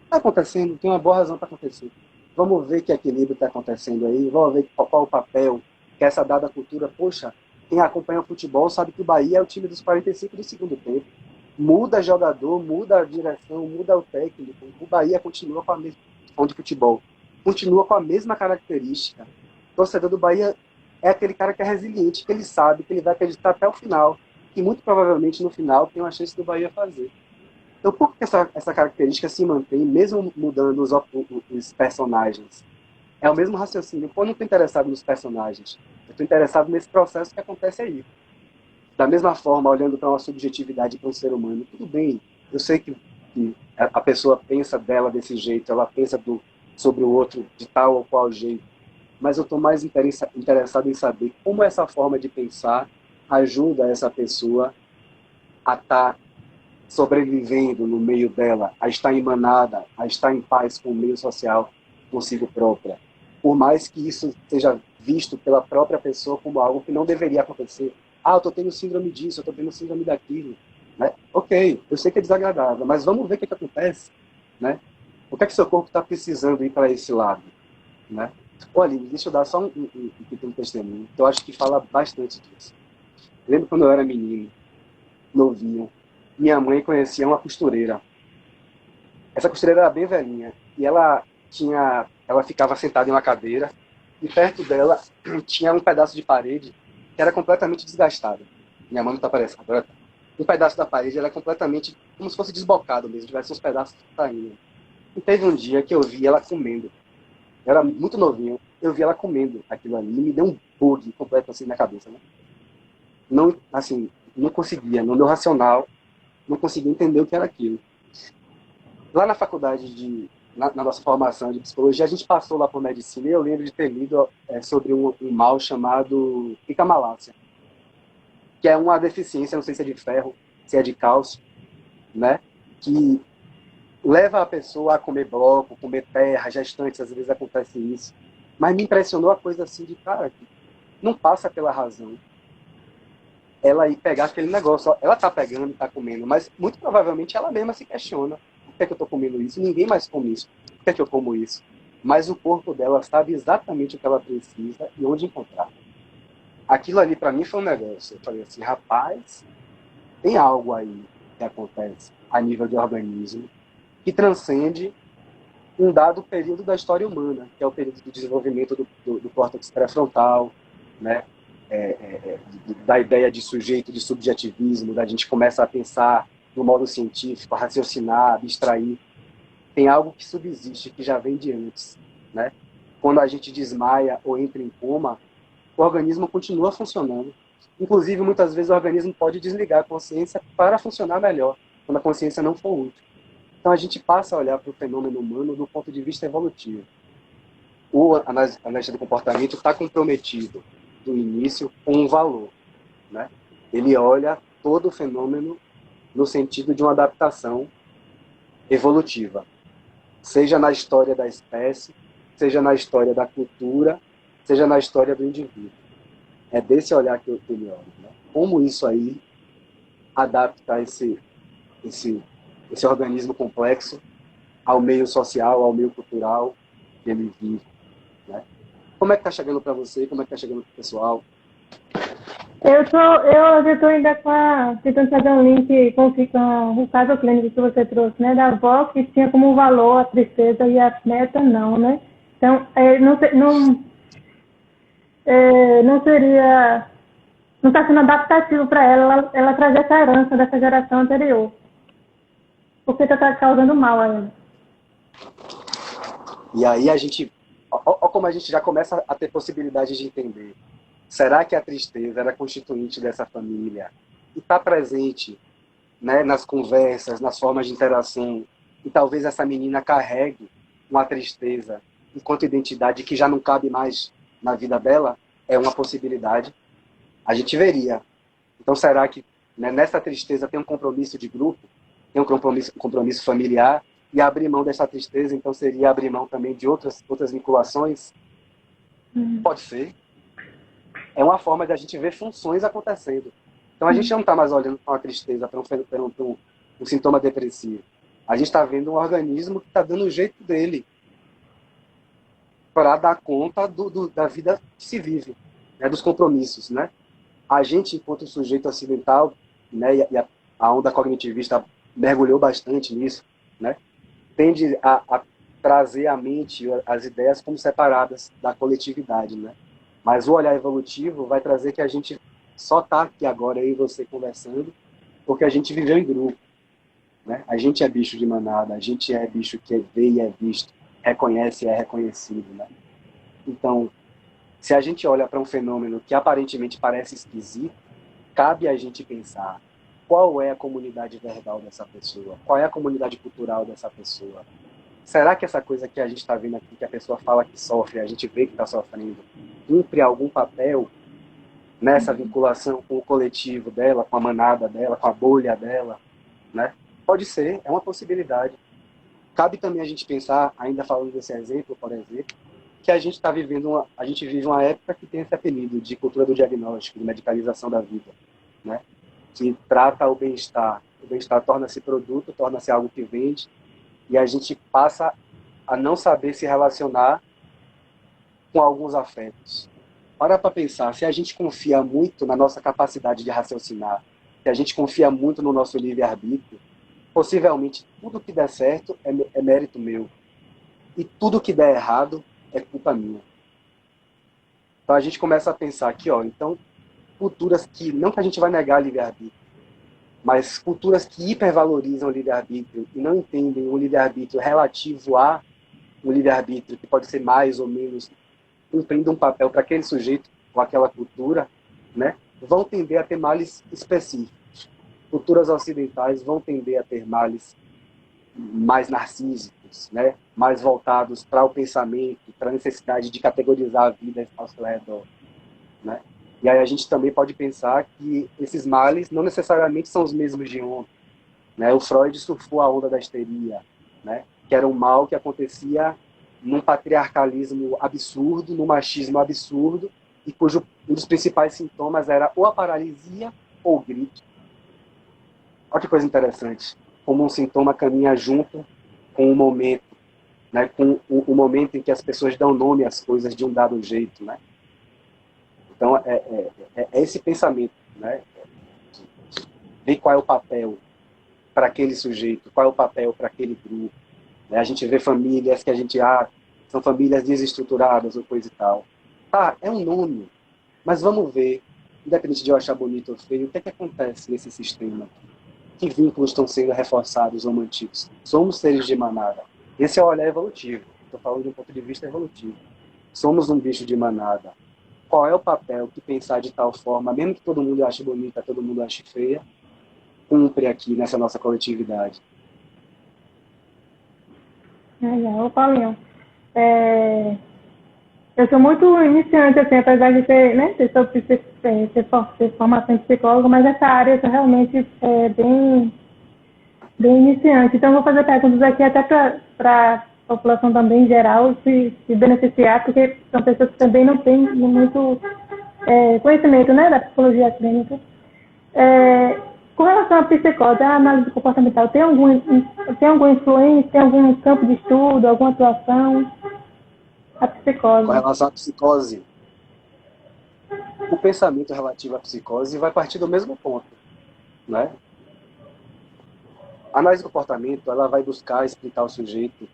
Está acontecendo? Tem uma boa razão para acontecer. Vamos ver que equilíbrio está acontecendo aí, vamos ver qual o papel que essa dada cultura, poxa, quem acompanha o futebol sabe que o Bahia é o time dos 45 do segundo tempo. Muda jogador, muda a direção, muda o técnico. O Bahia continua com a mesma questão de futebol. Continua com a mesma característica. O torcedor do Bahia é aquele cara que é resiliente, que ele sabe que ele vai acreditar até o final. E muito provavelmente no final tem uma chance do Bahia fazer. Então por que essa característica se mantém, mesmo mudando os personagens? É o mesmo raciocínio. Pô, eu não estou interessado nos personagens. Eu estou interessado nesse processo que acontece aí. Da mesma forma, olhando para uma subjetividade para um ser humano, tudo bem. Eu sei que a pessoa pensa dela desse jeito, ela pensa sobre o outro de tal ou qual jeito. Mas eu estou mais interessado em saber como essa forma de pensar ajuda essa pessoa a estar sobrevivendo no meio dela, a estar emanada, a estar em paz com o meio social, consigo própria. Por mais que isso seja visto pela própria pessoa como algo que não deveria acontecer. Ah, eu estou tendo síndrome disso, eu estou tendo síndrome daquilo. Né? Ok, eu sei que é desagradável, mas vamos ver o que acontece. Né? O que é que seu corpo está precisando ir para esse lado? Né? Olha, deixa eu dar só um testemunho, que eu acho que fala bastante disso. Eu lembro quando eu era menino, novinho, minha mãe conhecia uma costureira. Essa costureira era bem velhinha, e ela ficava sentada em uma cadeira, e perto dela tinha um pedaço de parede que era completamente desgastado. Minha mãe não está aparecendo agora. Um pedaço da parede era completamente como se fosse desbocado mesmo, tivesse uns pedaços saindo. E teve um dia que eu vi ela comendo. Eu era muito novinho, eu vi ela comendo aquilo ali, e me deu um bug completo assim na cabeça. Né? Não, assim, não conseguia, no meu racional, não conseguia entender o que era aquilo. Lá na faculdade na nossa formação de psicologia, a gente passou lá por medicina e eu lembro de ter lido sobre um mal chamado icamalácia, que é uma deficiência, não sei se é de ferro, se é de cálcio, né? Que leva a pessoa a comer bloco, comer terra, gestantes, às vezes acontece isso. Mas me impressionou a coisa assim de, cara, que não passa pela razão ela ir pegar aquele negócio. Ela tá pegando e tá comendo, mas muito provavelmente ela mesma se questiona. Por que é que eu tô comendo isso? Ninguém mais come isso. Por que é que eu como isso? Mas o corpo dela sabe exatamente o que ela precisa e onde encontrar. Aquilo ali para mim foi um negócio. Eu falei assim, rapaz, tem algo aí que acontece a nível de organismo que transcende um dado período da história humana, que é o período do desenvolvimento do córtex pré-frontal, né? Da ideia de sujeito, de subjetivismo, da gente começa a pensar no modo científico, a raciocinar, a abstrair. Tem algo que subsiste, que já vem de antes. Né? Quando a gente desmaia ou entra em coma, o organismo continua funcionando. Inclusive, muitas vezes o organismo pode desligar a consciência para funcionar melhor, quando a consciência não for útil. Então a gente passa a olhar para o fenômeno humano do ponto de vista evolutivo. O analista do comportamento está comprometido do início com um valor, né? Ele olha todo o fenômeno no sentido de uma adaptação evolutiva, seja na história da espécie, seja na história da cultura, seja na história do indivíduo. É desse olhar que ele olha, né? Como isso aí adapta esse organismo complexo ao meio social, ao meio cultural que ele vive, né? Como é que está chegando para você? Como é que está chegando para o pessoal? Eu estou ainda tentando fazer um link com o caso clínico que você trouxe, né? Da avó que tinha como valor a tristeza e a neta não, né? Então, não seria, não está sendo adaptativo para ela trazer essa herança dessa geração anterior, porque está causando mal a ela. E aí ó como a gente já começa a ter possibilidade de entender. Será que a tristeza era constituinte dessa família? E está presente, né, nas conversas, nas formas de interação. E talvez essa menina carregue uma tristeza enquanto identidade que já não cabe mais na vida dela? É uma possibilidade. A gente veria. Então será que, né, nessa tristeza tem um compromisso de grupo? Tem um compromisso familiar? E abrir mão dessa tristeza, então, seria abrir mão também de outras vinculações? Pode ser. É uma forma de a gente ver funções acontecendo. Então, a gente não está mais olhando para uma tristeza, para um sintoma depressivo. A gente está vendo um organismo que está dando o jeito dele para dar conta da vida que se vive, né, dos compromissos, né? A gente, enquanto sujeito ocidental, né, e a onda cognitivista mergulhou bastante nisso, né, tende a trazer à mente as ideias como separadas da coletividade, né? Mas o olhar evolutivo vai trazer que a gente só está aqui agora, eu e você, conversando, porque a gente viveu em grupo, né? A gente é bicho de manada, a gente é bicho que vê e é visto, reconhece e é reconhecido, né? Então, se a gente olha para um fenômeno que aparentemente parece esquisito, cabe a gente pensar qual é a comunidade verbal dessa pessoa, qual é a comunidade cultural dessa pessoa. Será que essa coisa que a gente está vendo aqui, que a pessoa fala que sofre, a gente vê que está sofrendo, cumpre algum papel nessa vinculação com o coletivo dela, com a manada dela, com a bolha dela, né? Pode ser, é uma possibilidade. Cabe também a gente pensar, ainda falando desse exemplo, por exemplo, que a gente vive uma época que tem esse apelido de cultura do diagnóstico, de medicalização da vida, né? Que trata o bem-estar. O bem-estar torna-se produto, torna-se algo que vende, e a gente passa a não saber se relacionar com alguns afetos. Para pensar, se a gente confia muito na nossa capacidade de raciocinar, se a gente confia muito no nosso livre-arbítrio, possivelmente tudo que der certo é mérito meu. E tudo que der errado é culpa minha. Então a gente começa a pensar aqui, ó, então, culturas que, não que a gente vai negar livre-arbítrio, mas culturas que hipervalorizam o livre-arbítrio e não entendem o livre-arbítrio relativo a um livre-arbítrio que pode ser mais ou menos cumprindo um papel para aquele sujeito ou aquela cultura, né, vão tender a ter males específicos. Culturas ocidentais vão tender a ter males mais narcísicos, né, mais voltados para o pensamento, para a necessidade de categorizar a vida ao seu redor, né? E aí a gente também pode pensar que esses males não necessariamente são os mesmos de ontem, né? O Freud surfou a onda da histeria, né, que era um mal que acontecia num patriarcalismo absurdo, num machismo absurdo, e cujo um dos principais sintomas era ou a paralisia ou o grito. Olha que coisa interessante, como um sintoma caminha junto com o momento, né, com o momento em que as pessoas dão nome às coisas de um dado jeito, né? Então, é esse pensamento, né? Ver qual é o papel para aquele sujeito, qual é o papel para aquele grupo. Né? A gente vê famílias que a gente são famílias desestruturadas ou coisa e tal. Tá, é um nome, mas vamos ver, independente de eu achar bonito ou feio, o que é que acontece nesse sistema aqui? Que vínculos estão sendo reforçados ou mantidos? Somos seres de manada. Esse é o olhar evolutivo. Estou falando de um ponto de vista evolutivo. Somos um bicho de manada. Qual é o papel que pensar de tal forma, mesmo que todo mundo ache bonita, todo mundo ache feia, cumpre aqui nessa nossa coletividade? Legal. Ô, Paulinho, é, eu sou muito iniciante, assim, apesar de ter, né, ter formação de psicólogo, mas essa área eu sou realmente bem iniciante. Então, vou fazer perguntas aqui até para a população também em geral se beneficiar, porque são pessoas que também não têm muito conhecimento, né, da psicologia clínica. É, com relação à psicose, a análise comportamental, tem alguma influência, tem algum campo de estudo, alguma atuação? A Com psicose. relação à psicose, o pensamento relativo à psicose vai partir do mesmo ponto, né? A análise do comportamento, ela vai buscar explicar o sujeito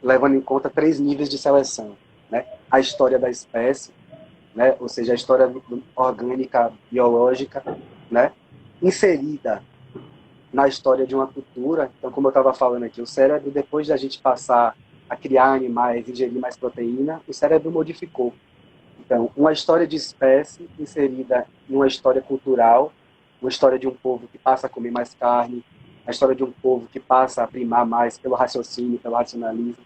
levando em conta 3 níveis de seleção, né? A história da espécie, né? Ou seja, a história orgânica, biológica, né? Inserida na história de uma cultura. Então, como eu estava falando aqui, o cérebro, depois da gente passar a criar animais, ingerir mais proteína, o cérebro modificou. Então, uma história de espécie inserida em uma história cultural, uma história de um povo que passa a comer mais carne, a história de um povo que passa a primar mais pelo raciocínio, pelo racionalismo.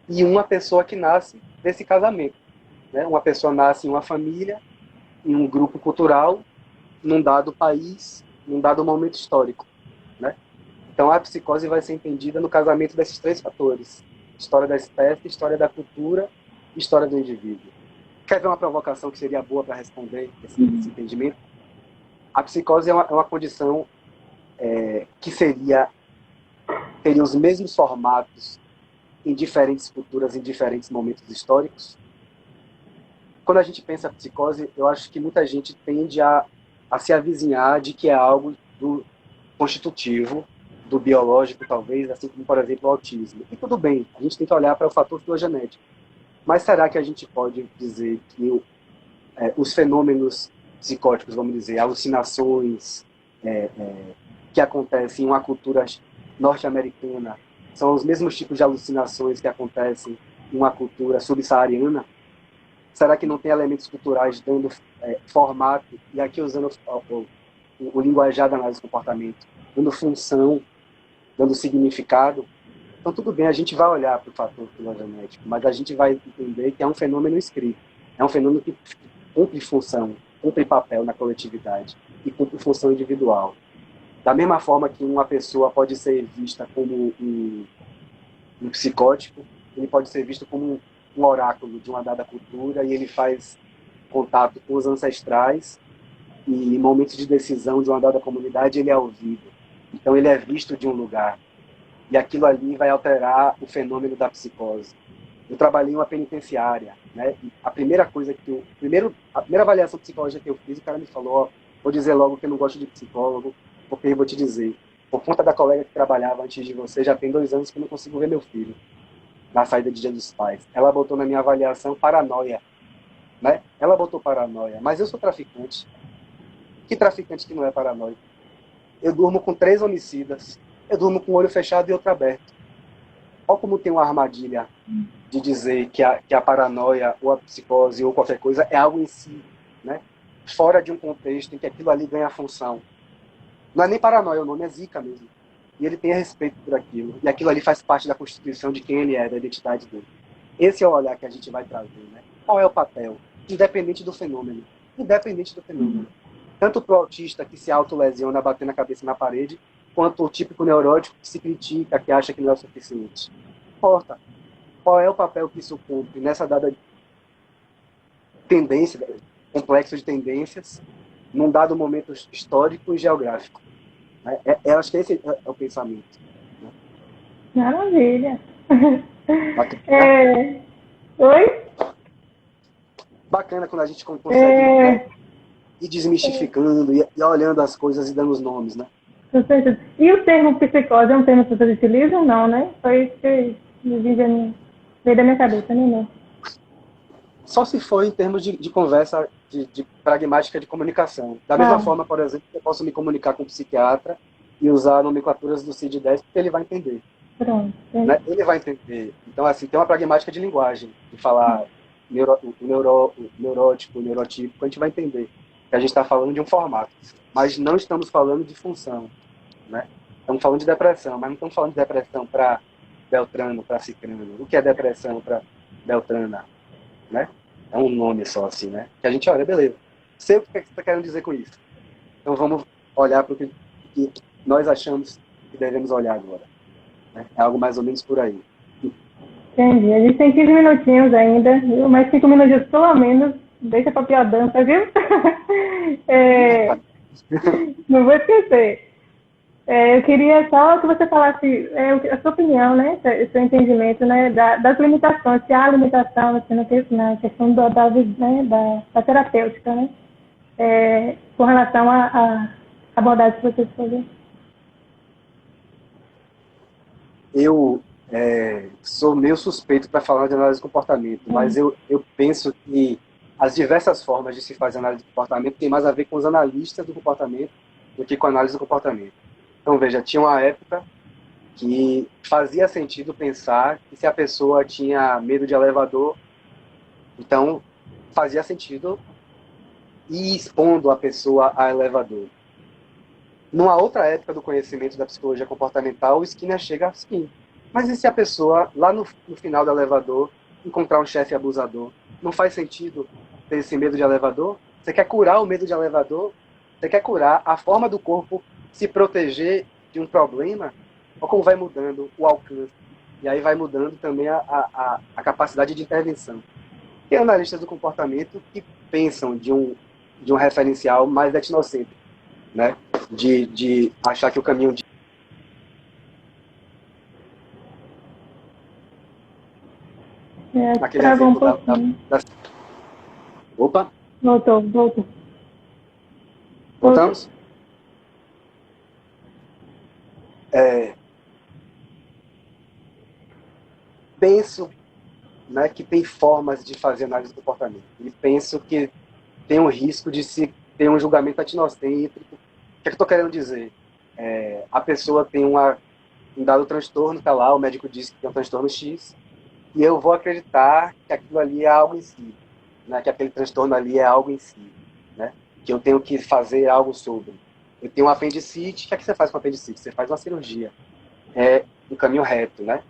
E uma pessoa que nasce desse casamento, né? Uma pessoa nasce em uma família, em um grupo cultural, num dado país, num dado momento histórico, né? Então, a psicose vai ser entendida no casamento desses 3 fatores: história da espécie, história da cultura, história do indivíduo. Quer ver uma provocação que seria boa para responder esse entendimento? A psicose é uma condição que teria os mesmos formatos em diferentes culturas, em diferentes momentos históricos. Quando a gente pensa em psicose, eu acho que muita gente tende a se avizinhar de que é algo do constitutivo, do biológico, talvez, assim como, por exemplo, o autismo. E tudo bem, a gente tem que olhar para o fator filogenético. Mas será que a gente pode dizer que os fenômenos psicóticos, vamos dizer, alucinações que acontecem em uma cultura norte-americana, são os mesmos tipos de alucinações que acontecem em uma cultura subsaariana? Será que não tem elementos culturais dando formato, e aqui usando o linguajar da análise do comportamento, dando função, dando significado? Então, tudo bem, a gente vai olhar para o fator filogenético, mas a gente vai entender que é um fenômeno escrito, é um fenômeno que cumpre função, cumpre papel na coletividade e cumpre função individual. Da mesma forma que uma pessoa pode ser vista como um psicótico, ele pode ser visto como um oráculo de uma dada cultura, e ele faz contato com os ancestrais, e em momentos de decisão de uma dada comunidade ele é ouvido. Então ele é visto de um lugar, e aquilo ali vai alterar o fenômeno da psicose. Eu trabalhei em uma penitenciária, né? E a primeira coisa a primeira avaliação psicológica que eu fiz, o cara me falou: vou dizer logo que eu não gosto de psicólogo, porque eu vou te dizer, por conta da colega que trabalhava antes de você, já tem 2 anos que eu não consigo ver meu filho na saída de Dia dos Pais. Ela botou na minha avaliação paranoia, né? Ela botou paranoia, mas eu sou traficante. Que traficante que não é paranoico? Eu durmo com 3 homicidas, eu durmo com o olho fechado e outro aberto. Olha como tem uma armadilha de dizer que a paranoia ou a psicose ou qualquer coisa é algo em si, né? Fora de um contexto em que aquilo ali ganha função. Não é nem paranoia, o nome é zica mesmo. E ele tem respeito por aquilo. E aquilo ali faz parte da constituição de quem ele é, da identidade dele. Esse é o olhar que a gente vai trazer, né? Qual é o papel? Independente do fenômeno. Independente do fenômeno. Tanto para o autista que se autolesiona batendo a cabeça na parede, quanto o típico neurótico que se critica, que acha que não é o suficiente. Não importa. Qual é o papel que isso cumpre nessa dada tendência, complexo de tendências, num dado momento histórico e geográfico? Eu acho que esse é o pensamento. Né? Maravilha. Bacana. Oi? Bacana quando a gente consegue ir desmistificando, e olhando as coisas e dando os nomes, né? E o termo psicose é um termo que vocês utilizam? Não, né? Foi isso que veio da minha cabeça, né? Não. Só se for em termos de conversa, de pragmática de comunicação. Da mesma forma, por exemplo, eu posso me comunicar com um psiquiatra e usar nomenclaturas do CID-10, porque ele vai entender. Pronto. Né? Ele vai entender. Então, assim, tem uma pragmática de linguagem, de falar neurótico, neurotípico, a gente vai entender que a gente está falando de um formato, mas não estamos falando de função. Né? Estamos falando de depressão, mas não estamos falando de depressão para Beltrano para Cicrano, o que é depressão para Beltrana, né? É um nome só assim, né? Que a gente olha, beleza. Sei o que você está querendo dizer com isso. Então vamos olhar para o que nós achamos que devemos olhar agora, né? É algo mais ou menos por aí. Entendi. A gente tem 15 minutinhos ainda, viu? Mais 5 minutos pelo menos. Deixa pra piadança, viu? Não vou esquecer. Eu queria só que você falasse a sua opinião, né? Seu entendimento, né? Das limitações, se há limitação assim, na questão da terapêutica, né? Com relação à abordagem que você escolheu. Eu sou meio suspeito para falar de análise de comportamento, mas eu penso que as diversas formas de se fazer análise de comportamento tem mais a ver com os analistas do comportamento do que com a análise do comportamento. Então, veja, tinha uma época que fazia sentido pensar que se a pessoa tinha medo de elevador, então fazia sentido ir expondo a pessoa a elevador. Numa outra época do conhecimento da psicologia comportamental, o Skinner chega assim, mas e se a pessoa, lá no final do elevador, encontrar um chefe abusador? Não faz sentido ter esse medo de elevador? Você quer curar o medo de elevador? Você quer curar a forma do corpo se proteger de um problema? Olha como vai mudando o alcance. E aí vai mudando também a capacidade de intervenção. Tem analistas do comportamento que pensam de um referencial mais etnocêntrico, né? De achar que o caminho de... Naquele Travou um exemplo pouquinho. Opa! Voltou. Voltamos? Penso, né, que tem formas de fazer análise do comportamento. E penso que tem um risco de se ter um julgamento etnocêntrico. O que eu estou querendo dizer? A pessoa tem um dado transtorno, está lá, o médico disse que tem um transtorno X, e eu vou acreditar que aquilo ali é algo em si, né, que aquele transtorno ali é algo em si, né, que eu tenho que fazer algo sobre. Eu tenho um apendicite, o que é que você faz com apendicite? Você faz uma cirurgia. É um caminho reto, né?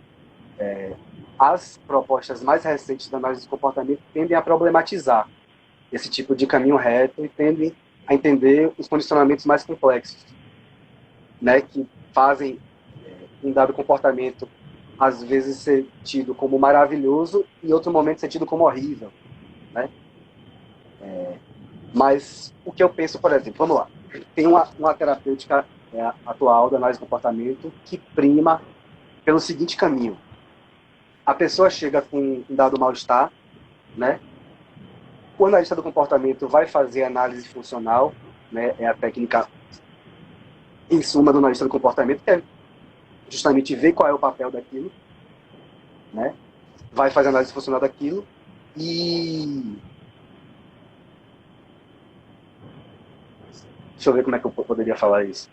As propostas mais recentes da análise do comportamento tendem a problematizar esse tipo de caminho reto e tendem a entender os condicionamentos mais complexos, né, que fazem um dado comportamento às vezes ser tido como maravilhoso e em outro momento ser tido como horrível, né? Mas o que eu penso, por exemplo, vamos lá, tem uma terapêutica atual da análise do comportamento que prima pelo seguinte caminho: a pessoa chega com um dado mal-estar, né? O analista do comportamento vai fazer análise funcional, né? É a técnica em suma do analista do comportamento, que é justamente ver qual é o papel daquilo, né? Vai fazer análise funcional daquilo e... Deixa eu ver como é que eu poderia falar isso.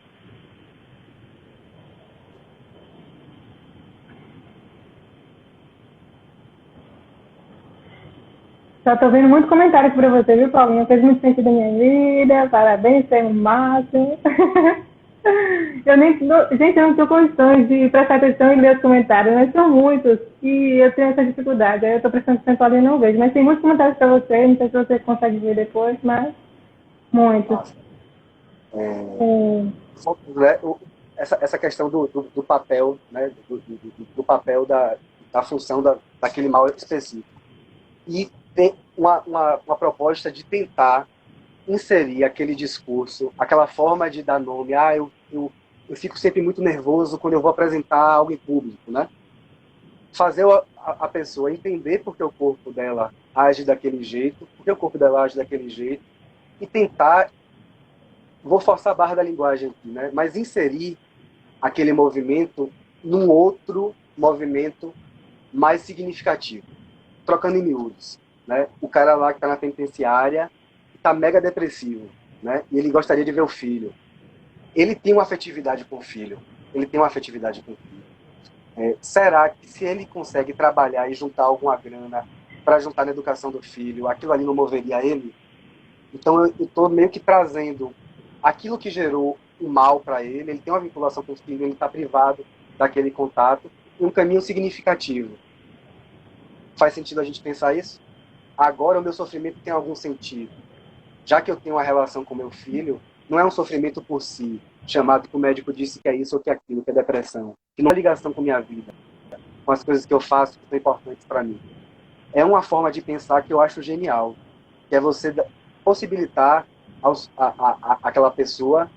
Só tô vendo muito comentário aqui pra você, viu, Paulinho? Fez muito sentido na minha vida. Parabéns, você é o máximo. Gente, eu não tenho condições de prestar atenção e ler os comentários, mas são muitos e eu tenho essa dificuldade. Aí eu tô prestando atenção e não vejo. Mas tem muitos comentários pra você, não sei se você consegue ver depois, mas muitos. Essa questão do papel, né, do papel da função daquele mal específico. E tem uma proposta de tentar inserir aquele discurso, aquela forma de dar nome. Eu fico sempre muito nervoso quando eu vou apresentar algo em público, né? Fazer a pessoa entender por que o corpo dela age daquele jeito, e tentar, vou forçar a barra da linguagem aqui, né? Mas inserir aquele movimento num outro movimento mais significativo. Trocando em miúdos, né? O cara lá que está na penitenciária está mega depressivo, né? E ele gostaria de ver o filho. Ele tem uma afetividade com o filho. Será que se ele consegue trabalhar e juntar alguma grana para juntar na educação do filho, aquilo ali não moveria ele? Então eu estou meio que trazendo aquilo que gerou o mal para ele. Ele tem uma vinculação com o filho, ele está privado daquele contato, em um caminho significativo. Faz sentido a gente pensar isso? Agora o meu sofrimento tem algum sentido. Já que eu tenho uma relação com meu filho, não é um sofrimento por si, chamado que o médico disse que é isso ou que é aquilo, que é depressão, que não é ligação com minha vida, com as coisas que eu faço que são importantes para mim. É uma forma de pensar que eu acho genial, que é você possibilitar àquela pessoa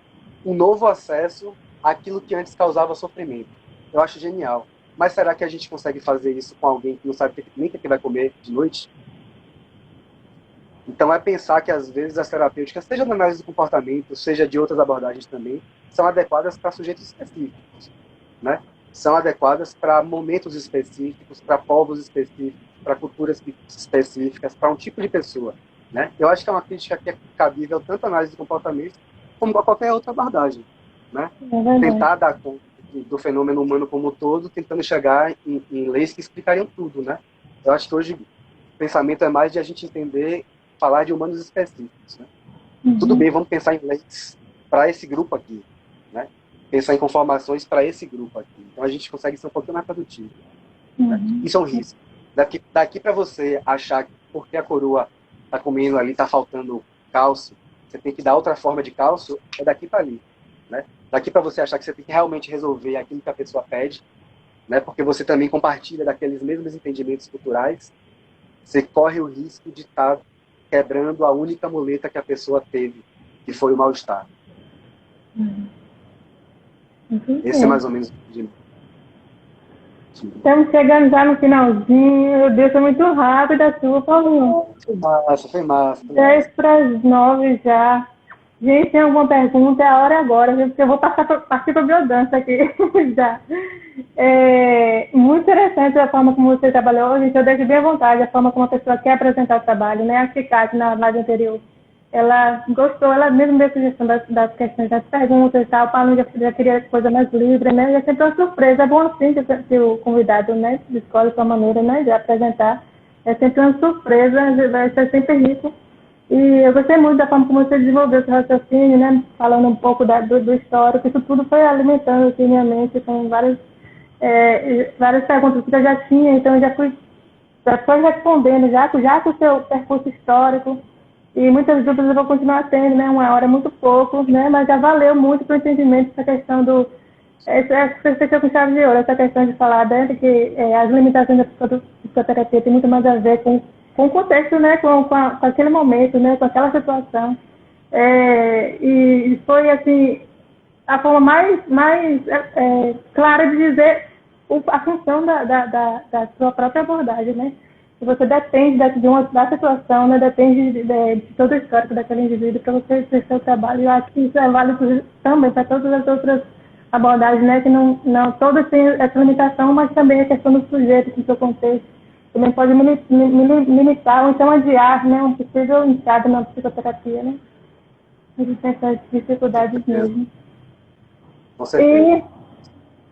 um novo acesso àquilo que antes causava sofrimento. Eu acho genial. Mas será que a gente consegue fazer isso com alguém que não sabe nem o que vai comer de noite? Então é pensar que às vezes as terapêuticas, seja da análise do comportamento, seja de outras abordagens também, são adequadas para sujeitos específicos, né? São adequadas para momentos específicos, para povos específicos, para culturas específicas, para um tipo de pessoa, né? Eu acho que é uma crítica que é cabível tanto à análise do comportamento como a qualquer outra abordagem, né? Tentar dar conta do fenômeno humano como um todo, tentando chegar em leis que explicariam tudo, né? Eu acho que hoje o pensamento é mais de a gente entender, falar de humanos específicos, né? Tudo bem, vamos pensar em leis para esse grupo aqui, né? Pensar em conformações para esse grupo aqui. Então a gente consegue ser um pouquinho mais produtivo, né? Isso é um risco. Daqui para você achar que porque a coroa está comendo ali, está faltando cálcio, você tem que dar outra forma de cálcio, é daqui para ali, né? Daqui para você achar que você tem que realmente resolver aquilo que a pessoa pede, né? Porque você também compartilha daqueles mesmos entendimentos culturais, você corre o risco de estar quebrando a única muleta que a pessoa teve, que foi o mal-estar. Esse é mais ou menos o entendimento. Estamos chegando já no finalzinho. Meu Deus, foi muito rápido a sua, Paulinho. Foi massa. 10 para as 9 já. Gente, tem alguma pergunta? É a hora agora, porque eu vou partir para a biodança aqui já. Muito interessante a forma como você trabalhou, gente. Eu deixo bem à vontade a forma como a pessoa quer apresentar o trabalho, né? A Cicate, na live anterior, ela gostou, ela mesmo deu sugestão das questões, das perguntas e tal. O Paulo já queria coisa mais livre, né? E é sempre uma surpresa. É bom assim que o convidado, né, escolhe sua maneira, né, de apresentar. É sempre uma surpresa, vai ser sempre rico. E eu gostei muito da forma como você desenvolveu esse raciocínio, né? Falando um pouco do histórico. Isso tudo foi alimentando assim, minha mente com várias perguntas que eu já tinha. Então, eu já foi respondendo já com o seu percurso histórico. E muitas dúvidas eu vou continuar tendo, né? Uma hora é muito pouco, né? Mas já valeu muito para o entendimento essa questão do... Você fechou com chave de ouro, essa questão de falar, né? Que as limitações da psicoterapia tem muito mais a ver com o contexto, né, com aquele momento, né, com aquela situação. E foi, assim, a forma mais clara de dizer a função da sua própria abordagem, né? Que você depende da situação, né, depende de todo o histórico daquele indivíduo para você exercer o trabalho. E eu acho que isso é válido também para todas as outras abordagens, né, que não todas têm essa limitação, mas também a questão do sujeito, do seu contexto. Também pode limitar ou então adiar, né, um possível entrada na psicoterapia, né? A gente tem essas dificuldades mesmo. Com certeza.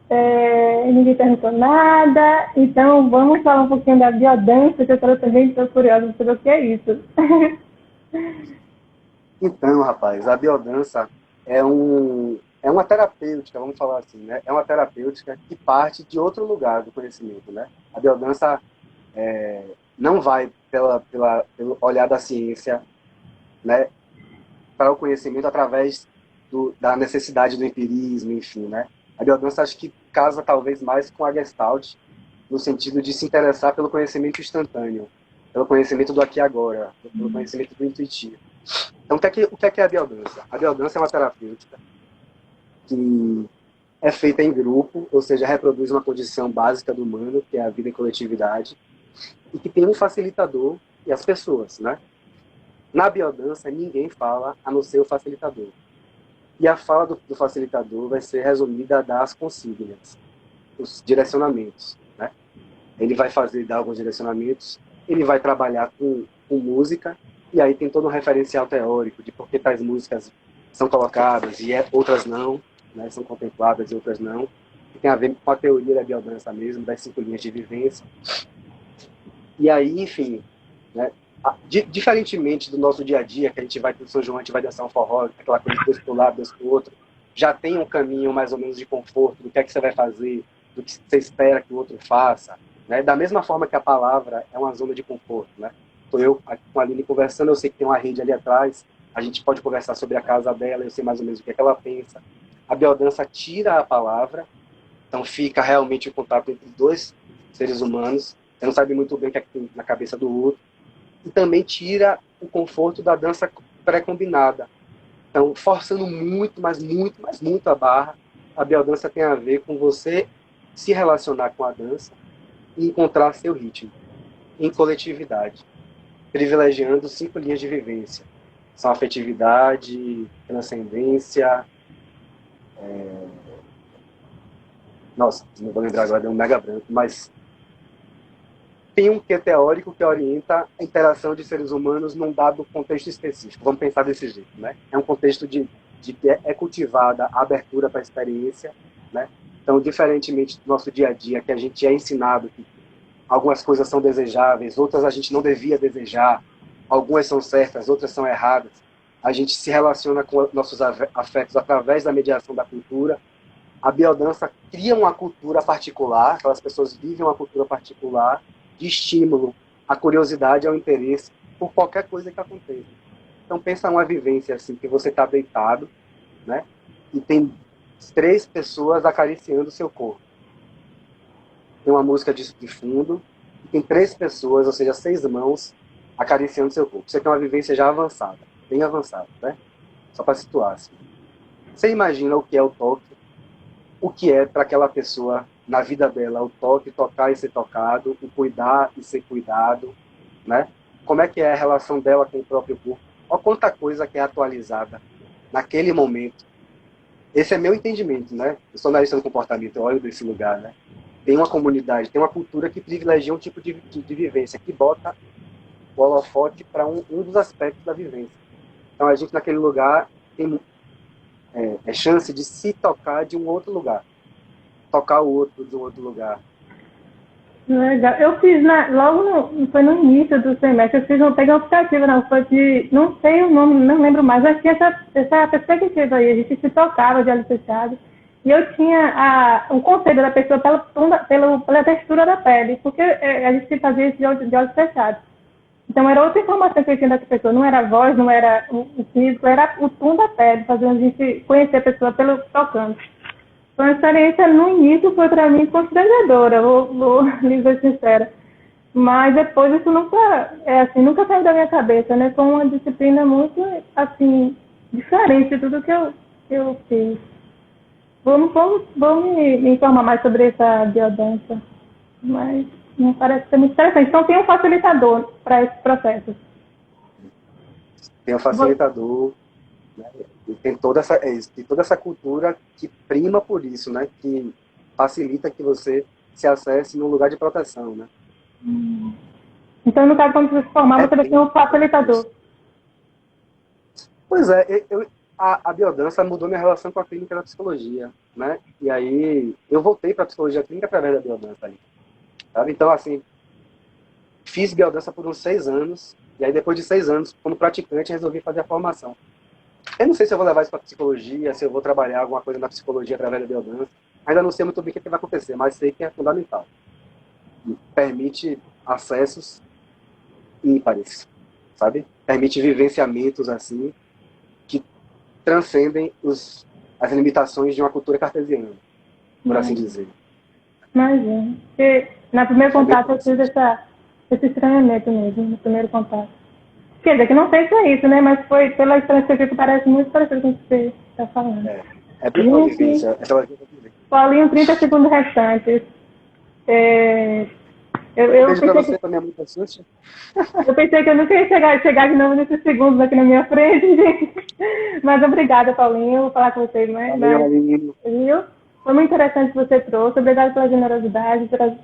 E ninguém perguntou nada, então vamos falar um pouquinho da biodança, que eu também estou curiosa sobre o que é isso. Então, rapaz, a biodança é uma terapêutica, vamos falar assim, né? É uma terapêutica que parte de outro lugar do conhecimento, né? A biodança não vai pelo olhar da ciência, né, para o conhecimento através da necessidade do empirismo, enfim, né? A biodança acho que casa talvez mais com a Gestalt, no sentido de se interessar pelo conhecimento instantâneo, pelo conhecimento do aqui e agora, pelo conhecimento do intuitivo. Então, o que é a biodança? A biodança é uma terapêutica que é feita em grupo, ou seja, reproduz uma condição básica do humano, que é a vida em coletividade, e que tem um facilitador e as pessoas, né? Na biodança, ninguém fala a não ser o facilitador. E a fala do facilitador vai ser resumida a dar as consignas, os direcionamentos, né? Ele vai dar alguns direcionamentos, ele vai trabalhar com música, e aí tem todo um referencial teórico de por que tais músicas são colocadas e outras não, né? São contempladas e outras não. Que tem a ver com a teoria da biodança mesmo, das 5 linhas de vivência. E aí, enfim, né, diferentemente do nosso dia a dia, que a gente vai para o São João, a gente vai dançar um forró, aquela coisa de Deus para um lado, Deus para o outro, já tem um caminho mais ou menos de conforto do que é que você vai fazer, do que você espera que o outro faça, né? Da mesma forma que a palavra é uma zona de conforto, né? Estou eu aqui com a Aline conversando, eu sei que tem uma rede ali atrás, a gente pode conversar sobre a casa dela, eu sei mais ou menos o que é que ela pensa. A biodança tira a palavra, então fica realmente o contato entre dois seres humanos, você não sabe muito bem o que é que tem na cabeça do outro, e também tira o conforto da dança pré-combinada. Então, forçando muito, mas muito a barra, a biodança tem a ver com você se relacionar com a dança e encontrar seu ritmo, em coletividade, privilegiando 5 linhas de vivência. São afetividade, transcendência... Nossa, não vou lembrar agora, deu um mega branco, mas tem um que é teórico que orienta a interação de seres humanos num dado contexto específico. Vamos pensar desse jeito, né? É um contexto de que é cultivada a abertura para a experiência, né? Então, diferentemente do nosso dia a dia, que a gente é ensinado que algumas coisas são desejáveis, outras a gente não devia desejar, algumas são certas, outras são erradas. A gente se relaciona com nossos afetos através da mediação da cultura. A biodança cria uma cultura particular, aquelas pessoas vivem uma cultura particular de estímulo, a curiosidade, ao interesse por qualquer coisa que aconteça. Então pensa uma vivência assim, que você está deitado, né? E tem 3 pessoas acariciando o seu corpo. Tem uma música de fundo, e tem 3 pessoas, ou seja, 6 mãos acariciando o seu corpo. Você tem uma vivência já avançada, bem avançada, né? Só para situar assim. Você imagina o que é o toque, o que é para aquela pessoa na vida dela, o toque, tocar e ser tocado, o cuidar e ser cuidado, né? Como é que é a relação dela com o próprio corpo? Olha quanta coisa que é atualizada naquele momento. Esse é meu entendimento, né? Eu sou analista do comportamento, eu olho desse lugar, né? Tem uma comunidade, tem uma cultura que privilegia um tipo de vivência, que bota o holofote para um dos aspectos da vivência. Então a gente naquele lugar tem chance de se tocar de um outro lugar. Tocar o outro de um outro lugar. Legal. Eu fiz, foi no início do semestre, eu fiz peguei uma optativa, não sei o nome, não lembro mais, mas tinha essa perspectiva aí, a gente se tocava de olhos fechados, e eu tinha um conselho da pessoa pela textura da pele, porque a gente fazia isso de olhos fechados. Então era outra informação que eu tinha da pessoa, não era a voz, não era o físico, era o tom da pele, fazendo a gente conhecer a pessoa pelo tocando. Foi uma experiência, no início, foi para mim constrangedora, vou lhe ser sincera. Mas depois isso nunca saiu da minha cabeça, né? Foi uma disciplina muito, assim, diferente de tudo que eu fiz. Vou me informar mais sobre essa biodança, mas me parece ser muito interessante. Então tem um facilitador para esse processo. Tem um facilitador, né? E tem toda essa cultura que prima por isso, né? Que facilita que você se acesse num lugar de proteção, né? Então, no caso, quando você se formar, você vai ter um facilitador. Pois é, a biodança mudou minha relação com a clínica da psicologia, né? E aí eu voltei para a psicologia clínica através da biodança aí, sabe? Então, assim, fiz biodança por uns 6 anos, e aí depois de 6 anos, como praticante, resolvi fazer a formação. Eu não sei se eu vou levar isso para psicologia, se eu vou trabalhar alguma coisa na psicologia através da biodança. Ainda não sei muito bem o que vai acontecer, mas sei que é fundamental. Permite acessos ímpares, sabe? Permite vivenciamentos assim que transcendem as limitações de uma cultura cartesiana, por assim dizer. Imagina. Porque no primeiro contato eu tive esse estranhamento mesmo, no primeiro contato. Quer dizer, que não sei se é isso, né? Mas foi pela experiência que parece muito parecido com o que você está falando. É bem uma vivência. Paulinho, 30 segundos restantes. Eu pensei pra você também é muito assusta. Eu pensei que eu nunca ia chegar de novo nesses segundos aqui na minha frente, gente. Mas obrigada, Paulinho. Vou falar com vocês, né? Valeu, Viu? Foi muito interessante que você trouxe. Obrigada pela generosidade, pela